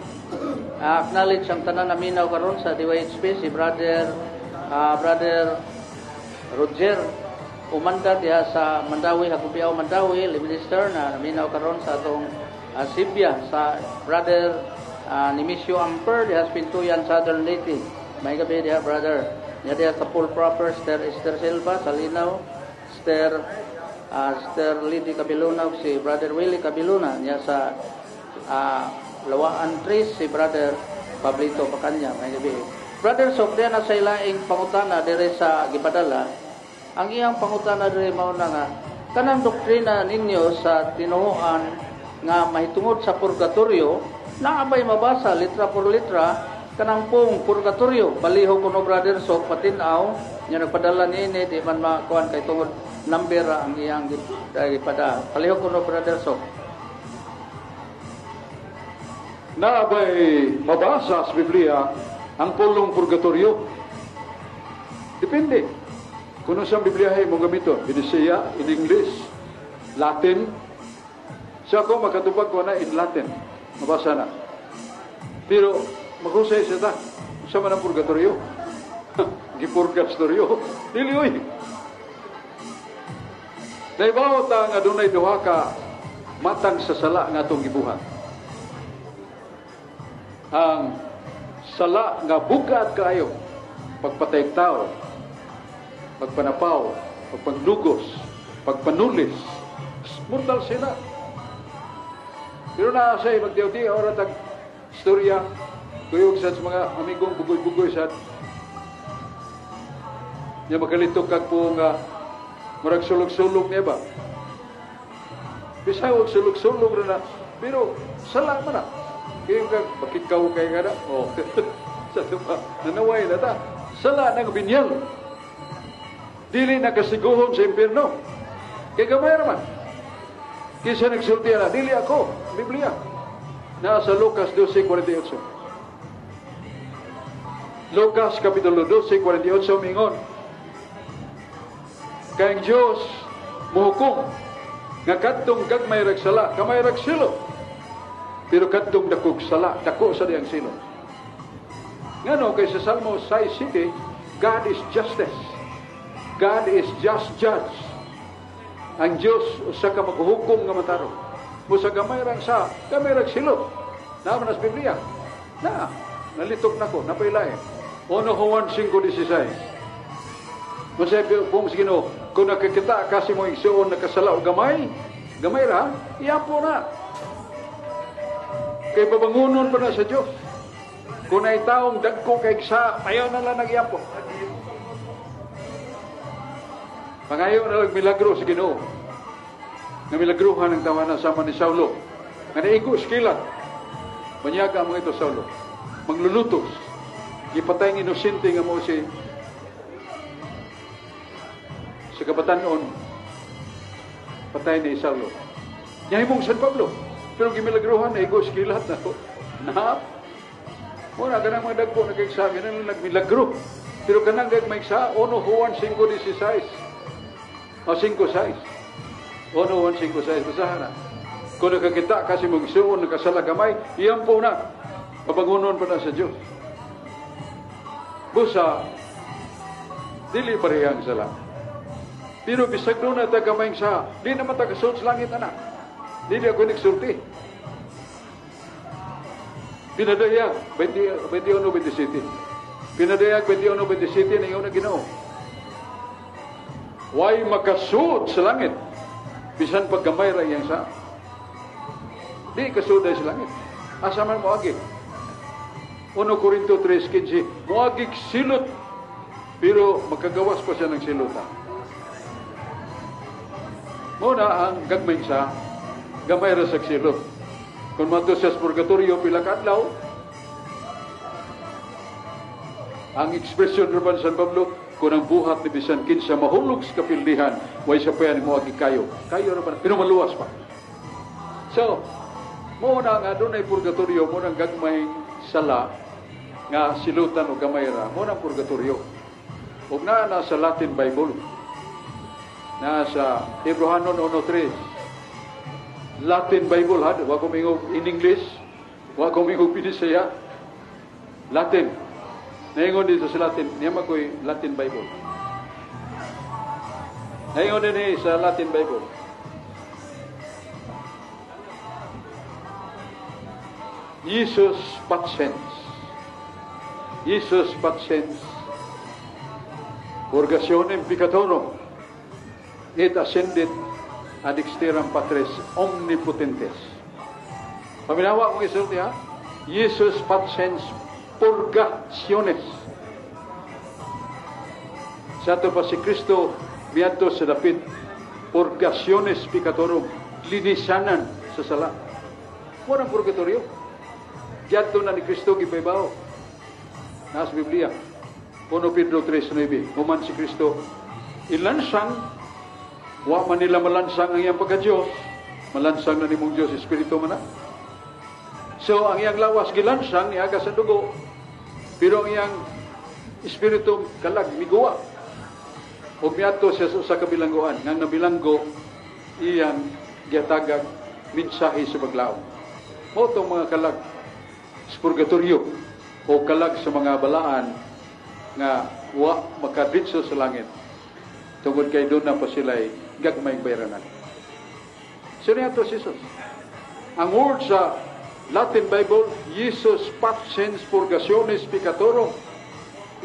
Speaker 2: acknowledge ang tanan na minaw karon sa DYHP, si Brother Roger umanda diha sa Mandawi, Hagubiao Mandawi, minister na minaw karon sa atong Sibya, sa Brother Nimisio Amper diha sa Pintuyan, Southern Leyte. May gabi diha, brother. Diha sa full proper, Esther Silva, sa Linaw, Esther Lidi Cabiluna, si Brother Willie Cabiluna, niya sa Lawaan Tris, si Brother Pablito Pacanya. May gabi. Brother Sok, diya na sa ilaing pangutana dire sa Gipadala. Ang iyang pangutana dire mao na nga, kanang doktrina ninyo sa tinuoan nga mahitungod sa purgatorio, naabay mabasa litra por litra kanang pong purgatorio. Baliho kuno, Brother Sok, patinaw nya nagpadala niini, di man makuan kay tungod number ang iyang gipada. Baliho kuno, Brother Sok.
Speaker 1: Naabay mabasa sa Biblia ang pulong purgatorio. Depende. Kung sa Biblia ay mong gamiton, Binisaya, in English, Latin. Siya ko makatubag ko na in Latin. Mabasa na. Pero maghusay siya ta. Siya man ang purgatorio. Gipurgatorio. Dili oy. Naibaw ta nga dunay duha ka matang sa sala nga atong gibuhat. Ang sala nga bugat kaayo, pagpatay tao, pagpanapaw, pagpanlugos, pagpanulis, mortal sila. Pero na say magdiawdi ora tag istorya kuyog sa mga amigong bugoy-bugoy sa nya makalitok kag po nga murag sulog-sulog niya ba. Bisay og sulog-sulog na pero sala man na. Kaya kag bakit ka kay kada? Oh. Sa tuba nanaway na ta. Sala nang binyal. Dili nakasiguhon sa impierno. Kay gamay naman. Kisa nagsulti na, dili ako, Biblia. Nasa Lucas 12:48. Lucas kapitulo 12:48 mingon. Kay ang Diyos muhukom nga kadtong gagmay ragsala, kamay ragsilo. Pero kadtong dakog sala, dako sa diyang silo. Ngano kay sa Salmo 6:7, God is justice. God is just judge. Ang Diyos usa ka maghuhukom nga mataro. Musa gamay rang sa, gamay rang silo. Naman sa Biblia. Na, nalitok nako, napailain. 1 Juan 5:16. Masay pong sigino, kung nakakita kasi mo igsuon nakasala o gamay ra, iyapo na. Kay pabangunon pa na sa Diyos. Kung ay taong dagko kay sa, ayaw na lang nagyapo. Pangayo na lang milagro sa Ginoo. Na milagruhan ang tawanan sama ni Saulo. Nga naigo skilat. Manyaga mo ito Saulo. Maglulutos. Ipatay ng inosente nga mo si sa kabatanon. Patay ni Saulo. Yahay mong San Pablo. Pero gimilagruhan, naigo skilat na. Na? Muna ka ng mga dagpo nag-examine na nagmilagro. Pero kanang gagmaysa, 1 Juan 5:16. O 5:6. 1 Juan 5:6. Basahan na. Kung nakakita kasi magsuon, nakasala gamay, iyan po na. Pabangunon pa na sa Diyos. Busa, Dili parehang sala. Pero bisag doon na tagamayng sa, di naman tagasod sa langit, anak. Dili ako nagsulti. Pinadayag, 21-27. Pinadayag, 21-27, na yun na Ginoo. Way makasud sa langit. Bisan paggamay ra yang sa. Di kasud sa langit. Asa man mo agi? 1 Corinto 3:15, mo agi silot. Pero makagawas pa siya ng silota. Muna ang gagmay sa gamay ra sa silot. Kung mato sa purgatorio pila ka adlaw, ang ekspresyon Ruban San Pablo, kung ang buhat ni bisan kinsa mahulog sa kapildihan, way sa payan mo agi kayo. Kayo ra ba? Pero maluwas pa. So, muna nga doon ay purgatorio, muna ang gagmay sala nga silutan o gamay ra, muna ang purgatorio. Huwag na sa Latin Bible. Nasa Hebrehanon 1:3. Latin Bible, ha? Huwag kumingog in English. Huwag kumingog Binisaya. Latin. Naingon dito sa Latin. Niyama ko'y Latin Bible. Naingon din sa Latin Bible. Jesus Patens. Jesus Patens. Purgationem peccatorum. Et ascendit ad exteram Patris omnipotentes. Paminawa mong isulti, ha? Jesus Patens purgationes. Sa ito pa si Kristo miadto sa dapit purgationes peccatorum, linisanan sa sala. Murang purgatorio. Giadto na ni Kristo gipaybaw. Nasa Biblia 1 Pedro 3:9, human si Kristo ilansang, wa man nila malansang ang iyang pagka-Diyos, malansang na nimong Diyos Espiritu man na. So ang iyang lawas gilansang niaga sa dugo, pero ang iyang Espiritu kalag miguwa. O miadto siya sa kabilangguan, nga nabilanggo iyang gihatagag mensahe sa paglaom. Mo itong mga kalag sa purgatorio o kalag sa mga balaan nga wa makaditso sa langit. Tungod kay doon na pa sila'y gagmayng bayranan. So niya ito si Jesus. Ang word sa Latin Bible, Jesus Patens purgationis peccatorum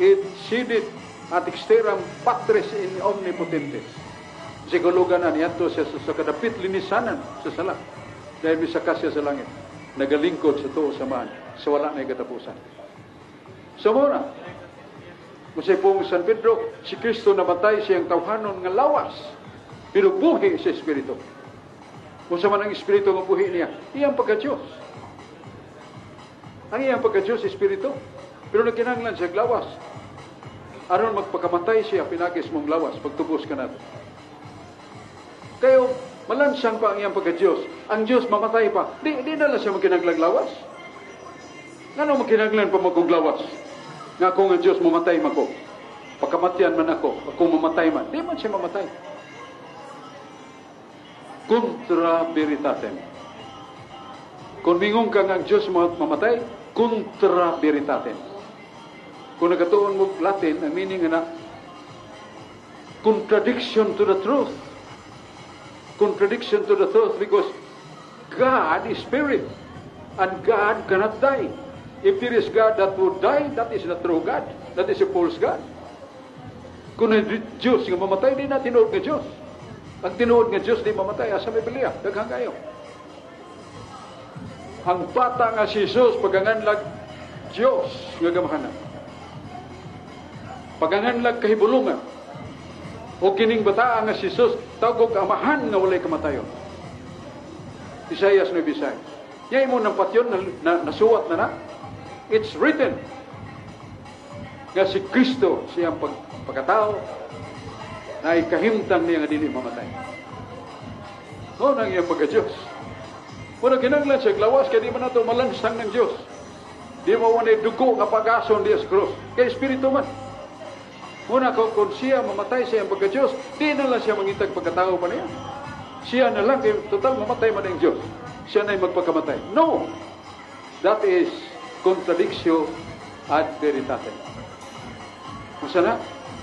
Speaker 1: et sidit ad exteram Patris in omnipotentes. Sigulugan na niya ito sa kadapit linisanan sa sala. Dahil misaka siya sa langit. Nagalingkod sa tuo samahan sa wala na ikatapusan. So muna, kung sa pong San Pedro, si Kristo namatay siyang tawhanon nga lawas, pero buhi sa Espiritu. Kung sa man ang Espiritu nga buhi niya, iyang pagka-Diyos. Ang iyang pagka-Diyos, Espiritu. Pero nagkinanglan siya lawas. Aron magpakamatay siya, pinagis mong lawas, pagtubos ka natin. Kayo, malansang pa ang iyang pagka-Diyos. Ang Diyos mamatay pa. Di na lang siya magkinaglag lawas. Ano magkinaglan pa magkuglawas? Nga kung ang Diyos mamatay man ko, pagkamatyan man ako mamatay man, di man siya mamatay. Contra veritatem. Kung mingong ka nga ang Diyos mamatay, contra veritatem. Kung nagatuon mo Latin, ang meaning na contradiction to the truth. Contradiction to the truth because God is spirit and God cannot die. If there is God that would die, that is the true God. That is a false God. Kung ang Diyos nga mamatay, di na tinuod nga Diyos. Ang tinuod nga Diyos, di mamatay. Asa may Biblia? Daghang kayo. Ang bata nga si Jesus, paganganlag Diyos nga gamahanan. Paganganlag kahibulungan. O kining bata nga si Jesus, tawag amahan nga walay kamatayon. Isaias 9:6. Yay mo ng patyon na nasuwat na na. It's written nga si Kristo siyang pagkatao na ikahimtang niya nga dili mamatay. O nang iyang pagka-Diyos. Muna kinanglan siya, lawas kaya di man nato malansang ng Diyos. Di mo wanay dugo nga pag-ason diya sa krus. Kaya Espiritu man. Muna kung siya mamatay siya ang pagka-Diyos, di na lang siya mangitag pagkatao pa niya. Siya na lang, total mamatay man ang Diyos. Siya na yung magpagkamatay. No! That is contradictio ad veritatem. Masa na?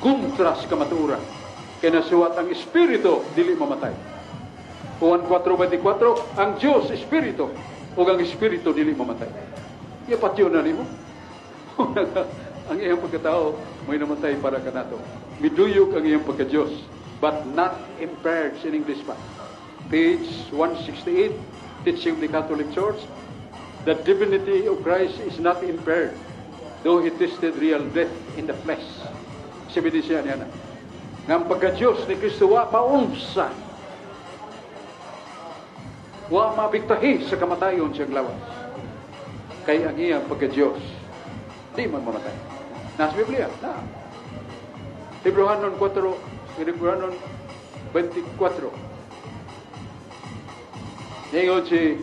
Speaker 1: kontra sa kamatuoran. Kaya nasuwat ang Espiritu, dili mamatay. Juan 4:24, ang Diyos, Espiritu, o ang Espiritu, dili mamatay. Iyapat yun na nimo. Ang iyang pagkatao, may namatay para kanato. Miduyok ang iyang pagka-Diyos, but not impaired in English pa. Page 168, Teaching of the Catholic Church, the divinity of Christ is not impaired, though He tasted real death in the flesh. Sabi siya niya na, ng pagka-Diyos ni Kristo, wa maunsa, wa mabiktahi sa kamatayon siyang lawas. Kaya ang iyang pagka-Diyos, di man mamatay. Nasa Biblia, na. Hebrehanon 24. Ngayon si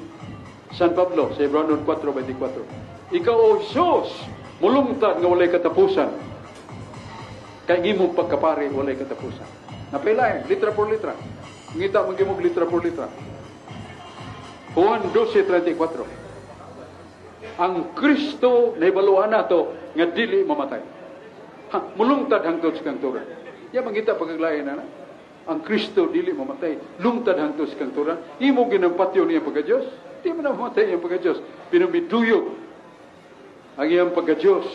Speaker 1: San Pablo, sa Hebrehanon 4:24. Ikaw, O Jesus, mulungtad nga walay katapusan. Kay gimong pagkapari, walay katapusan. Napailayan, litra por litra. Ngita mong gimong litra por litra. Juan 12:34. Ang Kristo na ibaluan nato nga dili mamatay. Mulungtad hangtod sa kanturan. Ya mangita pagkaglayan na. Ang Kristo dili mamatay. Lungtad hangtod sa kanturan. Imo ginampatyo niya pagka-Diyos. Di mo na mamatay ang pagka-Diyos. Pinumiduyog ang iyang pagka-Diyos.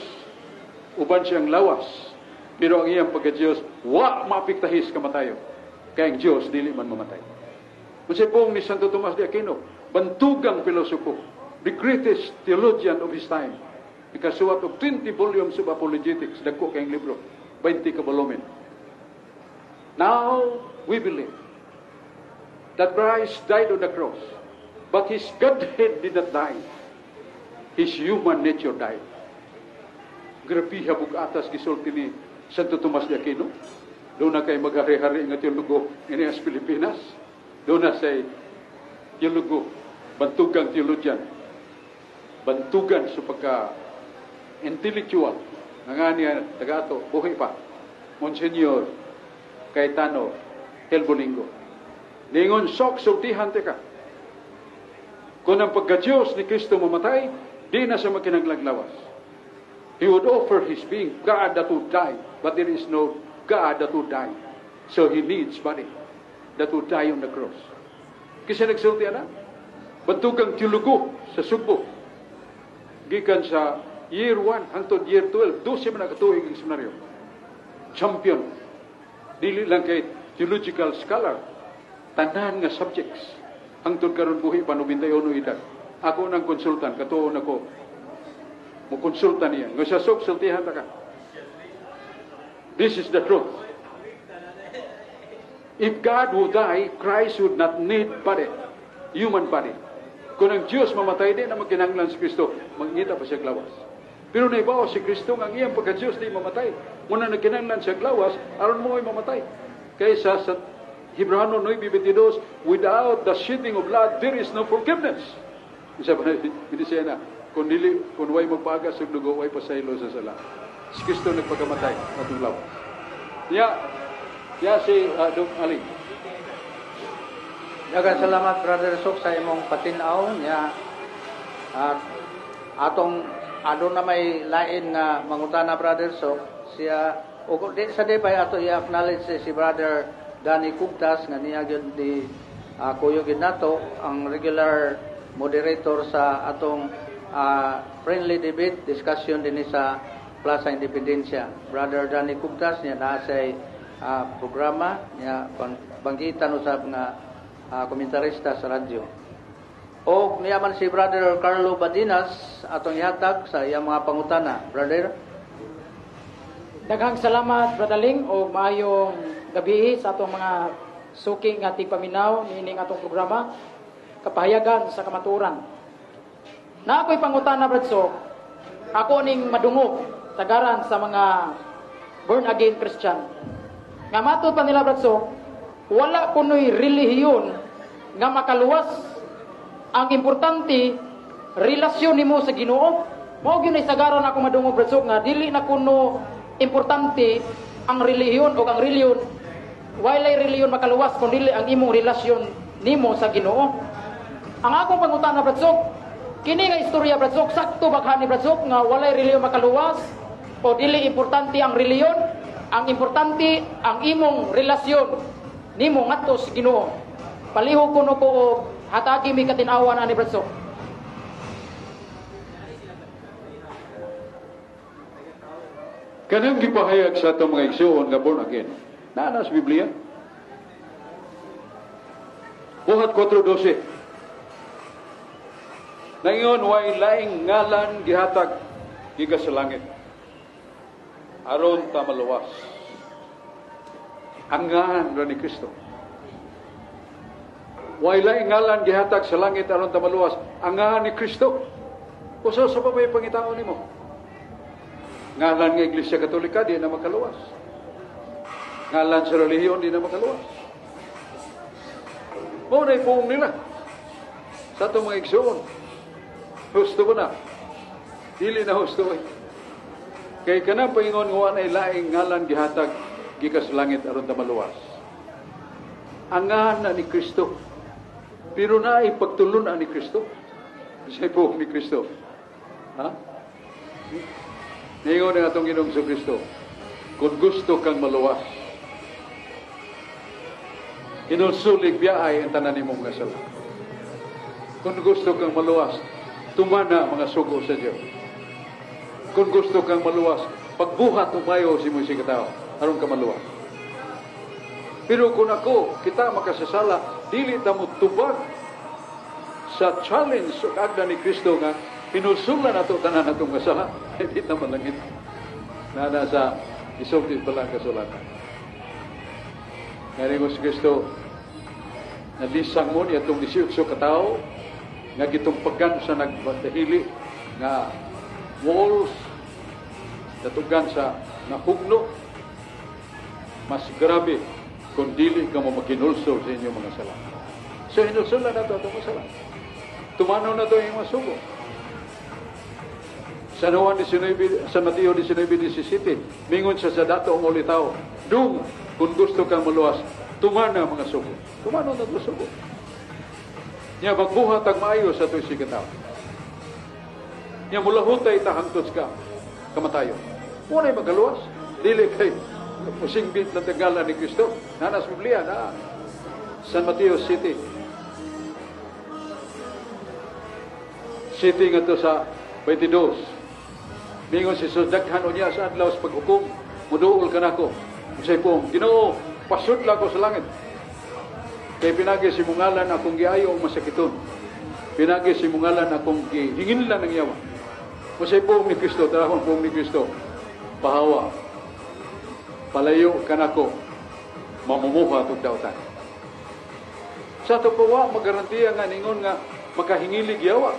Speaker 1: Uban siyang lawas. Pero ang iyang pagka-Diyos, wa mapiktahis kamatayo. Kaya ang Diyos dili man mamatay. Masay pong ni Santo Tomas de Aquino, bantugang pilosopo, the greatest theologian of his time. Ikasuwat og 20 volumes of apologetics, dagko kayong libro, 20 ka volumen. Now, we believe that Christ died on the cross, but His Godhead did not die. His human nature died. Grabe habog atas gisulti ni Santo Tomas de Aquino. Doon na kayo maghari-hari nga teologo ini as Pilipinas. Doon na say teologo, bantugang theologian, bantugan sa pagka-intellectual. Nga niya, taga-ato, buhay pa. Monsignor Cayetano Helbolingo. Ningon sok sultihan teka. Kung ang pagka-Diyos ni Kristo mamatay, di na siya makinagлагlawas. He would offer His being God that would die, but there is no God that would die. So He needs body that would die on the cross. Kasi nagsulti na, bantugang teologo sa Sugbo. Gikan sa year 1 hangtod year 12, 12 man nakatuig ang seminaryo. Champion. Dili lang kay theological scholar. Tanan nga subjects. Hangtod karon buhi pa 91 edad. Ako nang konsultan, katuon ako. Mo konsultan niya. Nga sa sultihan ta ka. This is the truth. If God would die, Christ would not need body, human body. Kung ang Diyos mamatay din na magkinanglan si Kristo, magngita pa siya glawas. Pero naibawa si Kristo ang iyang pagka-Diyos di mamatay. Muna nagkinanglan siya glawas, aron mo ay mamatay. Kaysa sa Hebrehanon 9:22, without the shedding of blood, there is no forgiveness. Isa pa hindi siya na, kung way magpagas sa dugo, way pasaylo sa sala. Si Kristo nagpagamatay at lawas. Ya si Dok Ali.
Speaker 2: Daghang salamat Brother Sok sa imong patinaw nya atong adon na may lain nga mangutana Brother Sok siya ug di sa day ato i-acknowledge si Brother Danny Cubtas nga niya gyud di kuyo gid nato ang regular moderator sa atong friendly debate discussion dinhi sa Plaza Independencia. Brother Danny Cubtas niya naa say programa niya banggitan usab nga komentarista sa radyo. O niya man si Brother Carlo Badinas atong ihatag sa iyang mga pangutana. Brother,
Speaker 4: daghang salamat Brother Ling o maayong gabi sa atong mga suki nga tigpaminaw niining atong programa kapahayagan sa kamatuoran. Na ako'y pangutana Brad Sok, ako ning madungog tagaran sa mga born again Christian. Nga matod pa nila Brad Sok, wala kuno'y relihiyon nga makaluwas. Ang importante, relasyon nimo sa Ginoo. Mao gyud isagaran ako madungog Brad Sok nga dili na kuno importante ang relihiyon o ang reliyon. Walay reliyon makaluwas kun dili ang imong relasyon nimo sa Ginoo. Ang akong pangutana Brad Sok, kini nga istorya Brad Sok, sakto ba ni Brad Sok nga walay reliyon makaluwas o dili importante ang reliyon? ang importante ang imong relasyon nimo ngadto sa Ginoo. Palihog kuno ko og hatagi mi katinawan ani Brad Sok.
Speaker 1: Kanang gipahayag sa atong mga igsoon nga born again. Naa sa Biblia. Buhat 4:12. Nangon way laing ngalan gihatag giga sa langit. Aron ta maluwas. Ang ngalan ra ni Kristo. Way laing ngalan gihatag sa langit aron ta maluwas. Ang ngalan ni Kristo. Usa sa pabay pangitaon nimo. Ngalan ng Iglesia Katolika, di na makaluwas. Ngalan sa relihiyon, di na makaluwas. Muna ipuong nila. Sa itong mga igsoon. Husto mo na. Dili na husto eh. Kaya ka na paingon nga na ilaing ngalan gihatag gikas langit aron ta maluwas. Ang ngalan ni Kristo. Pero na ipagtulon ni Kristo. Sa ipuong ni Kristo. Ha? Ningon ng atong Ginoong Kristo, kung gusto kang maluwas, inulsulig biyaay ang tanan nimong kasala. Kung gusto kang maluwas, tumana mga sugo sa Diyos. Kung gusto kang maluwas, pagbuhat umayo si Moisés katao, aron ka maluwas. Pero kung ako, kita makasasala, dili ta mo tubag sa challenge ug agda ni Kristo nga pinulsulan nato tanan natong kasala, hindi naman langit. Na nasa isulti pala kasulatan. Ngani mo si Kristo, nalisang mo niya itong 18 katao, nga gitumpagan sa nagbatahili, nga walls, natugan sa nahugno, mas grabe kung dili ka mo makinulso sa inyong mga sala. So, hinulsulan nato itong masala. Tumanaw na ito yung masugo. Sa Mateo 19:17, mingon siya sa dato ang ulitaw, dung, kung gusto kang maluwas, tumana mga sugo. Tumano na ito sugo. Niya magbuhat ang maayo sa ito'y sigataw. Niya mulahutay tahangtos ka, kamatayo. Muna'y magaluwas. Dili kay musingbit na tagalan ni Kristo. Nanas Biblia na San Mateo City. City nga ito sa 22. Mingon si Jesus, daghan o niya sa adlaw sa paghukom, muduol ka na ko. Say po, Ginoo, pasud lang ko sa langit. Kay pinagi si mungalan akong giayo o masakiton. Pinagi si mungalan akong gihinginlan ng yawa. Say po ni Kristo, tarahon po ni Kristo, pahawa, palayo ka na ko, mamumuha itong dautan. Sa ito po, magarantiya nga ningon nga, makahingilig yawa,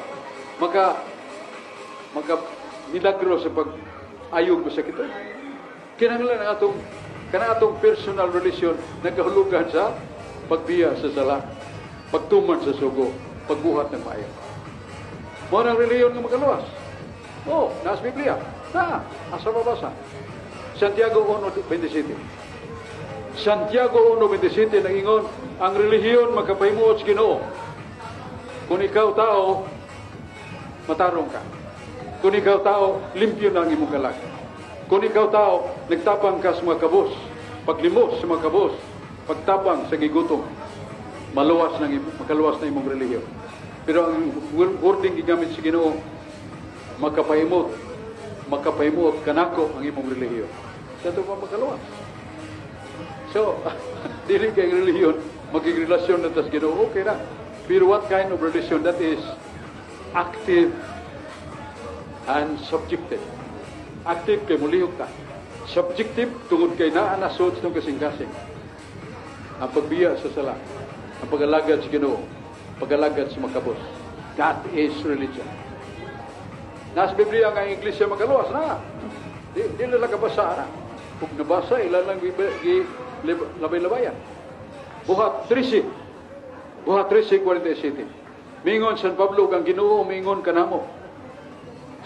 Speaker 1: milagro sa pag-ayog mo sa kita. Kinahanglan ang atong personal relasyon nagkahulugan sa pagbiya sa sala, pagtuman sa sugo, pagbuhat ng maayo. Mo ang reliyon nga magaluwas. Nasa Biblia. Asa mabasa? Santiago 1:27. Santiago 1:27 nangingon, ang relihiyon magkapahimuot sa Ginoo. Kung ikaw tao, matarong ka. Kung ikaw tao, limpyo na ang imong galag. Kung ikaw tao, nagtapang ka sa mga kabos, paglimos sa mga kabos, pagtapang sa gigutom, makaluwas na imong relihiyon. Pero ang wording gigamit sa Ginoo, makapahimot kanako ang imong relihiyon. Sa ito pa makaluwas. So, dili kay relihiyon, magigrelasyon na tas Ginoo, okay na. Pero what kind of religion? That is active and subjective. Active kay mulihog ta. Subjective tungod kay naa nasod ng kasing-kasing. Ang pagbiya sa sala, ang pag-alagad sa Ginoo, pag-alagad sa makabos. That is religion. Nas Biblia nga ang Iglesia magaluwas na. Di nila kabasa na. Kung nabasa, ilan lang labay-labayan. Buhat 13:47. Mingon San Pablo kang Ginoo, mingon kanamo.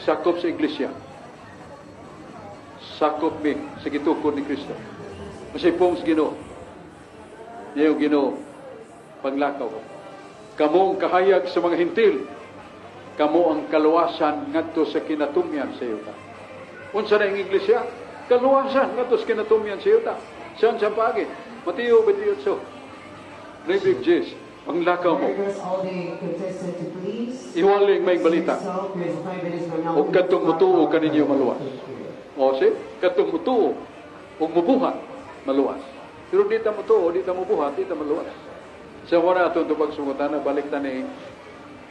Speaker 1: Sakop sa Iglesia. Sakop mi sa gitukod ni Kristo. Masipong sa Ginoo. Niyo Ginoo, paglakaw ko. Kamong kahayag sa mga hintil. Kamo ang kaluwasan ngadto sa kinatumyan sa iyo. Unsa na ang Iglesia? kaluwasan nga tos kinatumyan sa yuta. Saan sa pagi? Mateo 28. Nibig Jis, panglakaw mo. Iwaling may balita. O katong mutuo kaninyo maluwas. O si, katong mutuo, o mubuhat, maluwas. Pero di ta mutuo, di ta mubuhat, di ta maluwas. Sa wala itong pagsungutan na balik ta ni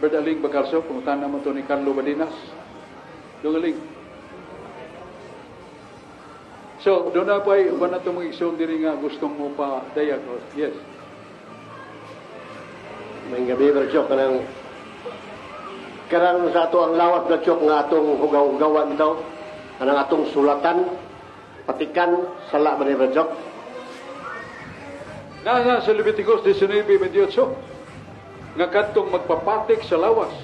Speaker 1: Berdaling Bacarso, pungutan naman ito ni Carlo Badinas. Dungaling. So, doon na po ay ba na itong mga isyon diri nga gustong mo pa dayag? Yes.
Speaker 5: May gabi, Berjok, karang sa ato ang lawat, Berjok, nga atong hugaw-hugawan daw, anang atong sulatan, patikan, sala ba ni Berjok?
Speaker 1: Nasa sa Leviticus 19:28, nga katong magpapatik sa lawas,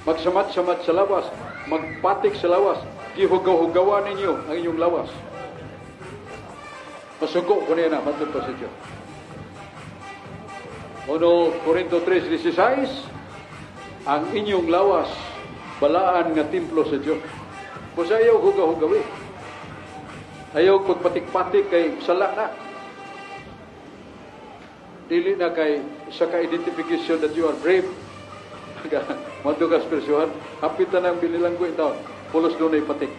Speaker 1: magsamat-samat sa lawas, magpatik sa lawas, gihugaw-hugawan ninyo ang inyong lawas. Masuko ko niya na, matod pa sa Diyos. 1 Corinto 3:16, ang inyong lawas, balaan nga templo sa Diyos. Kung sa ayaw hugaw-hugawi, ayaw pagpatik-patik kay sala na. Dili na kay sa ka-identification that you are brave. Madugas persuhan, hapitan ang binilanggo ito. Pulos doon ay patik.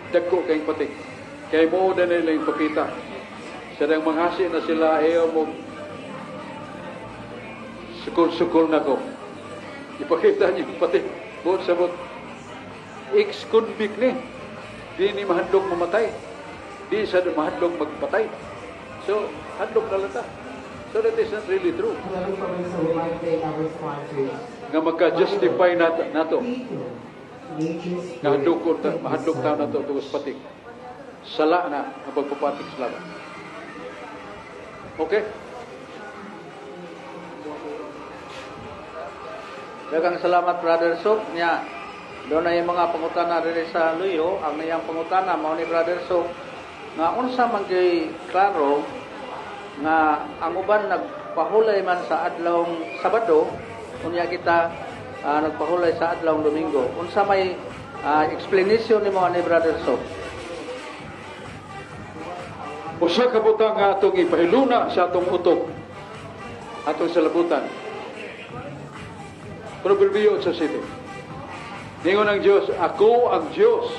Speaker 1: Dagko kayong patik. Kaya mo na nila yung pakita. Sadang manghasi na sila, ayaw mo sukul-sukul na ko. Ipakita niyo yung patik. Buot sabot, ex-convict ni. Di ni mahadlong mamatay. Di sa mahadlong magpatay. So, hadlong na lata. So that is not really true. Nga magka-justify nato. Nga mahadlok tayo na ito tugas patik. Sala na ang pagpapatik sa laban. Okay?
Speaker 2: Dagang salamat, Brother Sok. Nya, doon na yung mga pangutana rin sa Luyo. Ang niyang pangutana, mao ni Brother Sok, nga unsa man kay klaro, nga ang uban nagpahulay man sa adlawng Sabado, unya kita nagpahulay sa adlawng Domingo. Unsa may explanation nimo ni Brother Sok?
Speaker 1: Usa ka butang nga atong ipahiluna sa atong utok, atong salabutan. Proverbio sa city. Ningon ang Diyos, ako ang Diyos,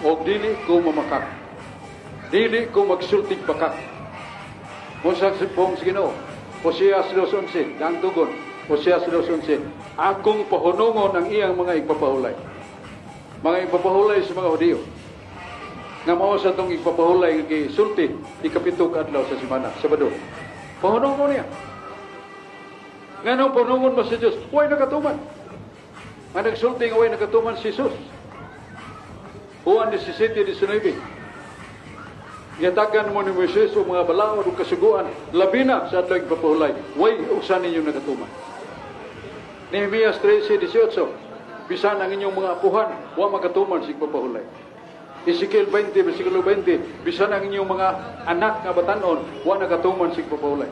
Speaker 1: o dili ko mamakak. Dili ko magsultig bakak. Musa pong Ginoo, Hosea 2:11, ang tugon, Hosea 2:11, akong pahunungon ang iyang mga ipapahulay. Mga ipapahulay sa mga Hudiyo. Nga mao sa itong ipapahulay kay sulti, ikapito kadlaw sa semana, Sabado. Pahunungon niya. Nga nung pahunungon mo sa Diyos, huwag nakatuman. Ang nagsulti nga huwag nakatuman si Jesus. Juan 17:19. Yatagan mo ni Moises o mga balaod o kasuguan, labi na sa adlaw ipapahulay. Way, usan ninyong nagatuman. Nehemias 13:18, bisan ang inyong mga apuhan, wa magatuman sa ipapahulay. Ezekiel 20, versikulo 20, bisan ang inyong mga anak nga batanon, wa nagatuman sa ipapahulay.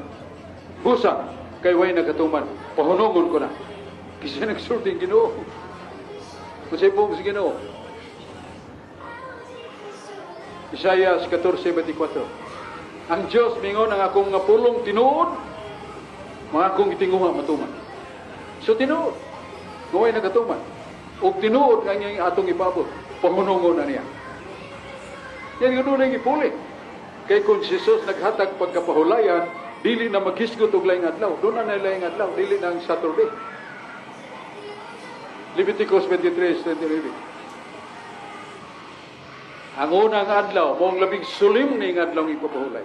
Speaker 1: Busa, kay way nagatuman, pahunungon ko na. Kasi nagsulting Ginoo. Kasi po si Ginoo. Isaiah 14:24. Ang Diyos mingon ang akong nga pulong tinuod, mga akong itinguha matuman. So tinuod, gaway nagatuman. O tinuod nga niyang atong ipabot, pahunungon na niya. Yan yung doon ang ipuli. Kaya kung Jesus naghatag pagkapahulayan, dili na maghisgot og laing adlaw. Doon na laing adlaw, dili na ang Saturday. Leviticus 23:29. Ang unang adlaw, mong labing sulim ni adlaw ng ipapahulay.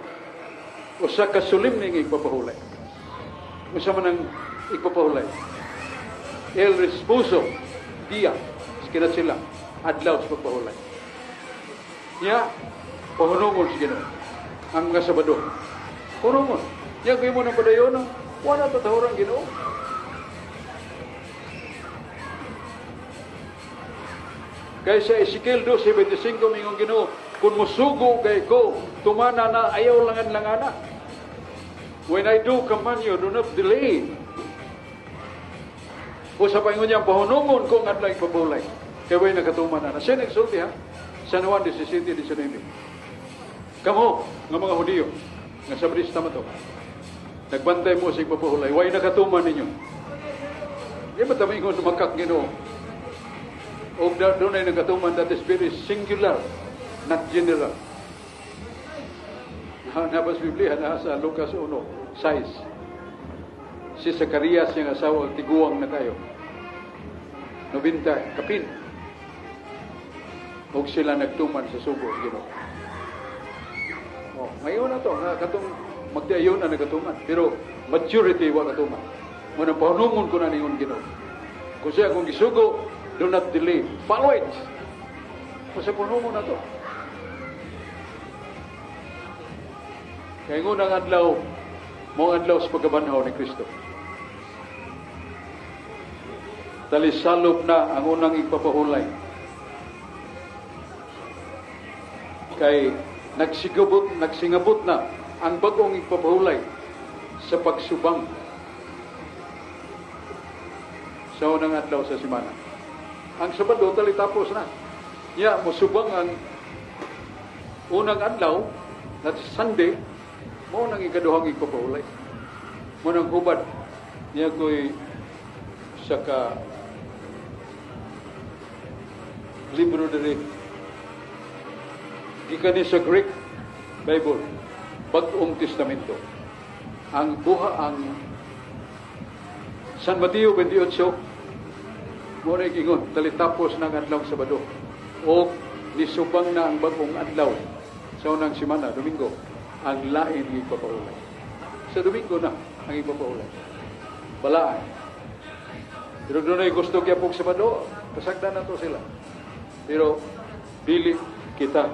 Speaker 1: Usa ka sulim ni ipapahulay. Usa man ang ipapahulay. El Respuso, dia, skinat sila, adlaw sa ipapahulay. Niya, pahunungon si Ginoo. Ang mga Sabado. Pahunungon. Niya, kayo mo ng padayon, wala tatahurang Ginoo. Kaya sa Ezekiel 12:25 mingong Ginoo, kung musugo kay ko, tumana na ayaw langan-langana. When I do command you, do not delay. O sa paingon niya, pahunungon kung adlaw ipabulay. Kaya way nagatuman na. Siya nagsulti ha? San Juan 17:19. Kamo, nga mga Hudiyo, nga sa Brista mo to, nagbantay mo sa ipapahulay, way nakatuman ninyo. Di ba tamingon sumakak Ginoo? O doon ay nagatuman, that is very singular, not general. Nabas Biblia na sa Lucas 1:6. Si Zacarias yung asawa, tiguang na tayo. 90, kapin. Huwag sila nagtuman sa subo, Ginoo. Oh, ngayon na to, katong magdayon na nagatuman. Pero maturity wa katuman. Munang pahanungon ko na ningon Ginoo. Kung siya kung gisugo, do not delay. Follow it. Kung siya pahanungon na to. Kaya ngunang adlaw, mong adlaw sa pagkabanhaw ni Kristo. Talisalop na ang unang ipapahulay. Kay nagsingabot na ang bagong ipapahulay sa pagsubang sa unang adlaw sa simana. Ang Sabado talitapos na. Musubang ang unang adlaw, that's Sunday, mo nang ikaduhang ipapahulay. Mo nang hubad niya ko'y sa libro diri gikan sa Greek Bible, Bagong Testamento. Ang San Mateo 28 mo na ikingon, talitapos ng adlaw Sabado. O nisubang na ang bagong adlaw sa unang simana, Domingo, ang lain ng ipapaulay. Sa Domingo na ang ipapaulay. Balaan. Pero doon ay gusto kaya pong Sabado, pasagdan na to sila. Pero, dili kita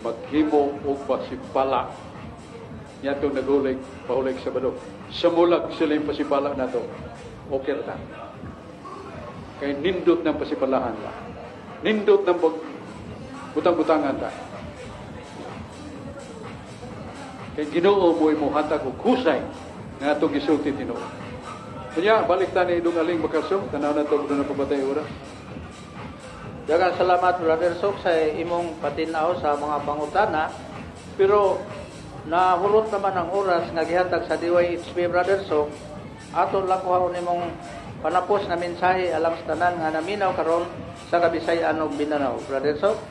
Speaker 1: maghimo o pasipala niya itong naghulig, pahulig Sabado. Sa mulag sila yung pasipala na to, okay na. Kaya nindot ng pasipalahan la. Nindot ng butang-butangan ta. Kaya Ginoo mo hatag og husay nga atong gisulti Ginoo. Kanya balik ta ni Idong Aling Bakarsong, tanaw na to na pabatay oras.
Speaker 2: Daghang salamat Brother Sok sa imong patinaw sa mga pangutana. Pero nahulot naman ang oras nga gihatag sa DYHP Brother Sok. Aton lang kuhaon imong panapos na mensahe alang sa tanan nga naminaw karon sa Kabisayan ug Mindanao. Brother Sok.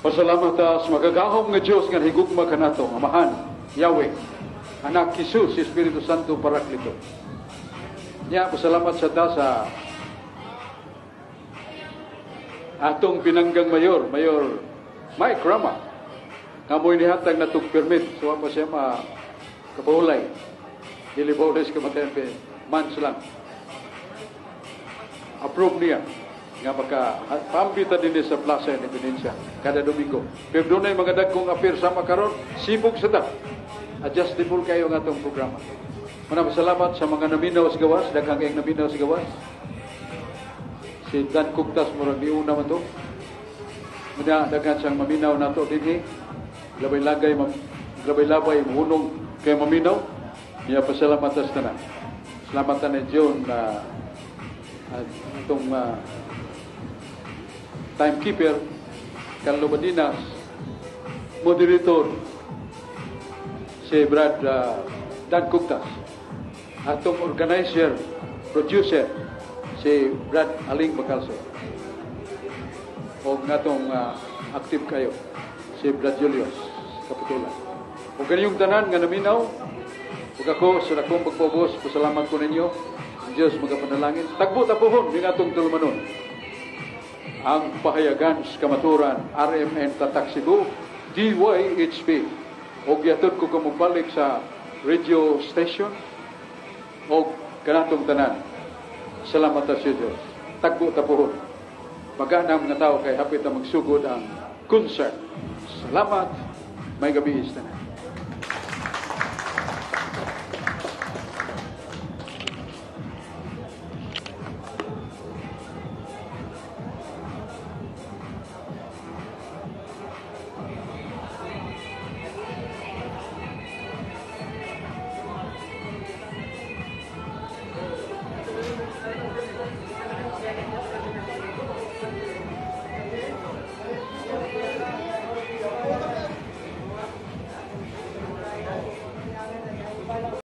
Speaker 1: Pasalamat sa magagahom nga Dios nga higugma kanato, Amahan, Yahweh, Anak Jesus, Espiritu Santo Paraklito. Nya pasalamat sa ta sa atong pinanggang mayor Mike Rama. Kamoy nihatag na tug permit so pa siya kapahulay. Dili bawdes kamatayan months lang. Approve niya nga pambita din sa Plaza Independencia kada Domingo. Pero doon ay mga dagkong appear sama karon, sibog sa ta. Adjustable kayo ng atong programa. Maraming salamat sa mga naminaw sa gawas, daghang kayong naminaw sa gawas. Si Dan Kugtas murag niuna man to. Muna daghan siyang maminaw nato dinhi. Labay-labay mahunong kay maminaw. Niya pasalamat sa tanan. Salamat ni John na itong timekeeper, Carlo Badinas, moderator, si Brad Dan Kugtas, atong organizer, producer, si Brad Aling Bacalso, o natong active kayo, si Brad Julius Kapitula. O ganiyong tanan nga naminaw, ug ako sa dakong pagpobos, pasalamat ko ninyo. Ang Diyos magapanalangin. Tagbo-tapuhon din atong tulumanon. Ang pahayagan sa kamaturan, RMN Tatak Cebu, DYHP. O giatod ko kumubalik sa radio station o kanatong tanan. Salamat sa Diyos. Tagbo-tapuhon. Magana mga tao kay hapit na magsugod ang concert. Salamat. May gabi tanan.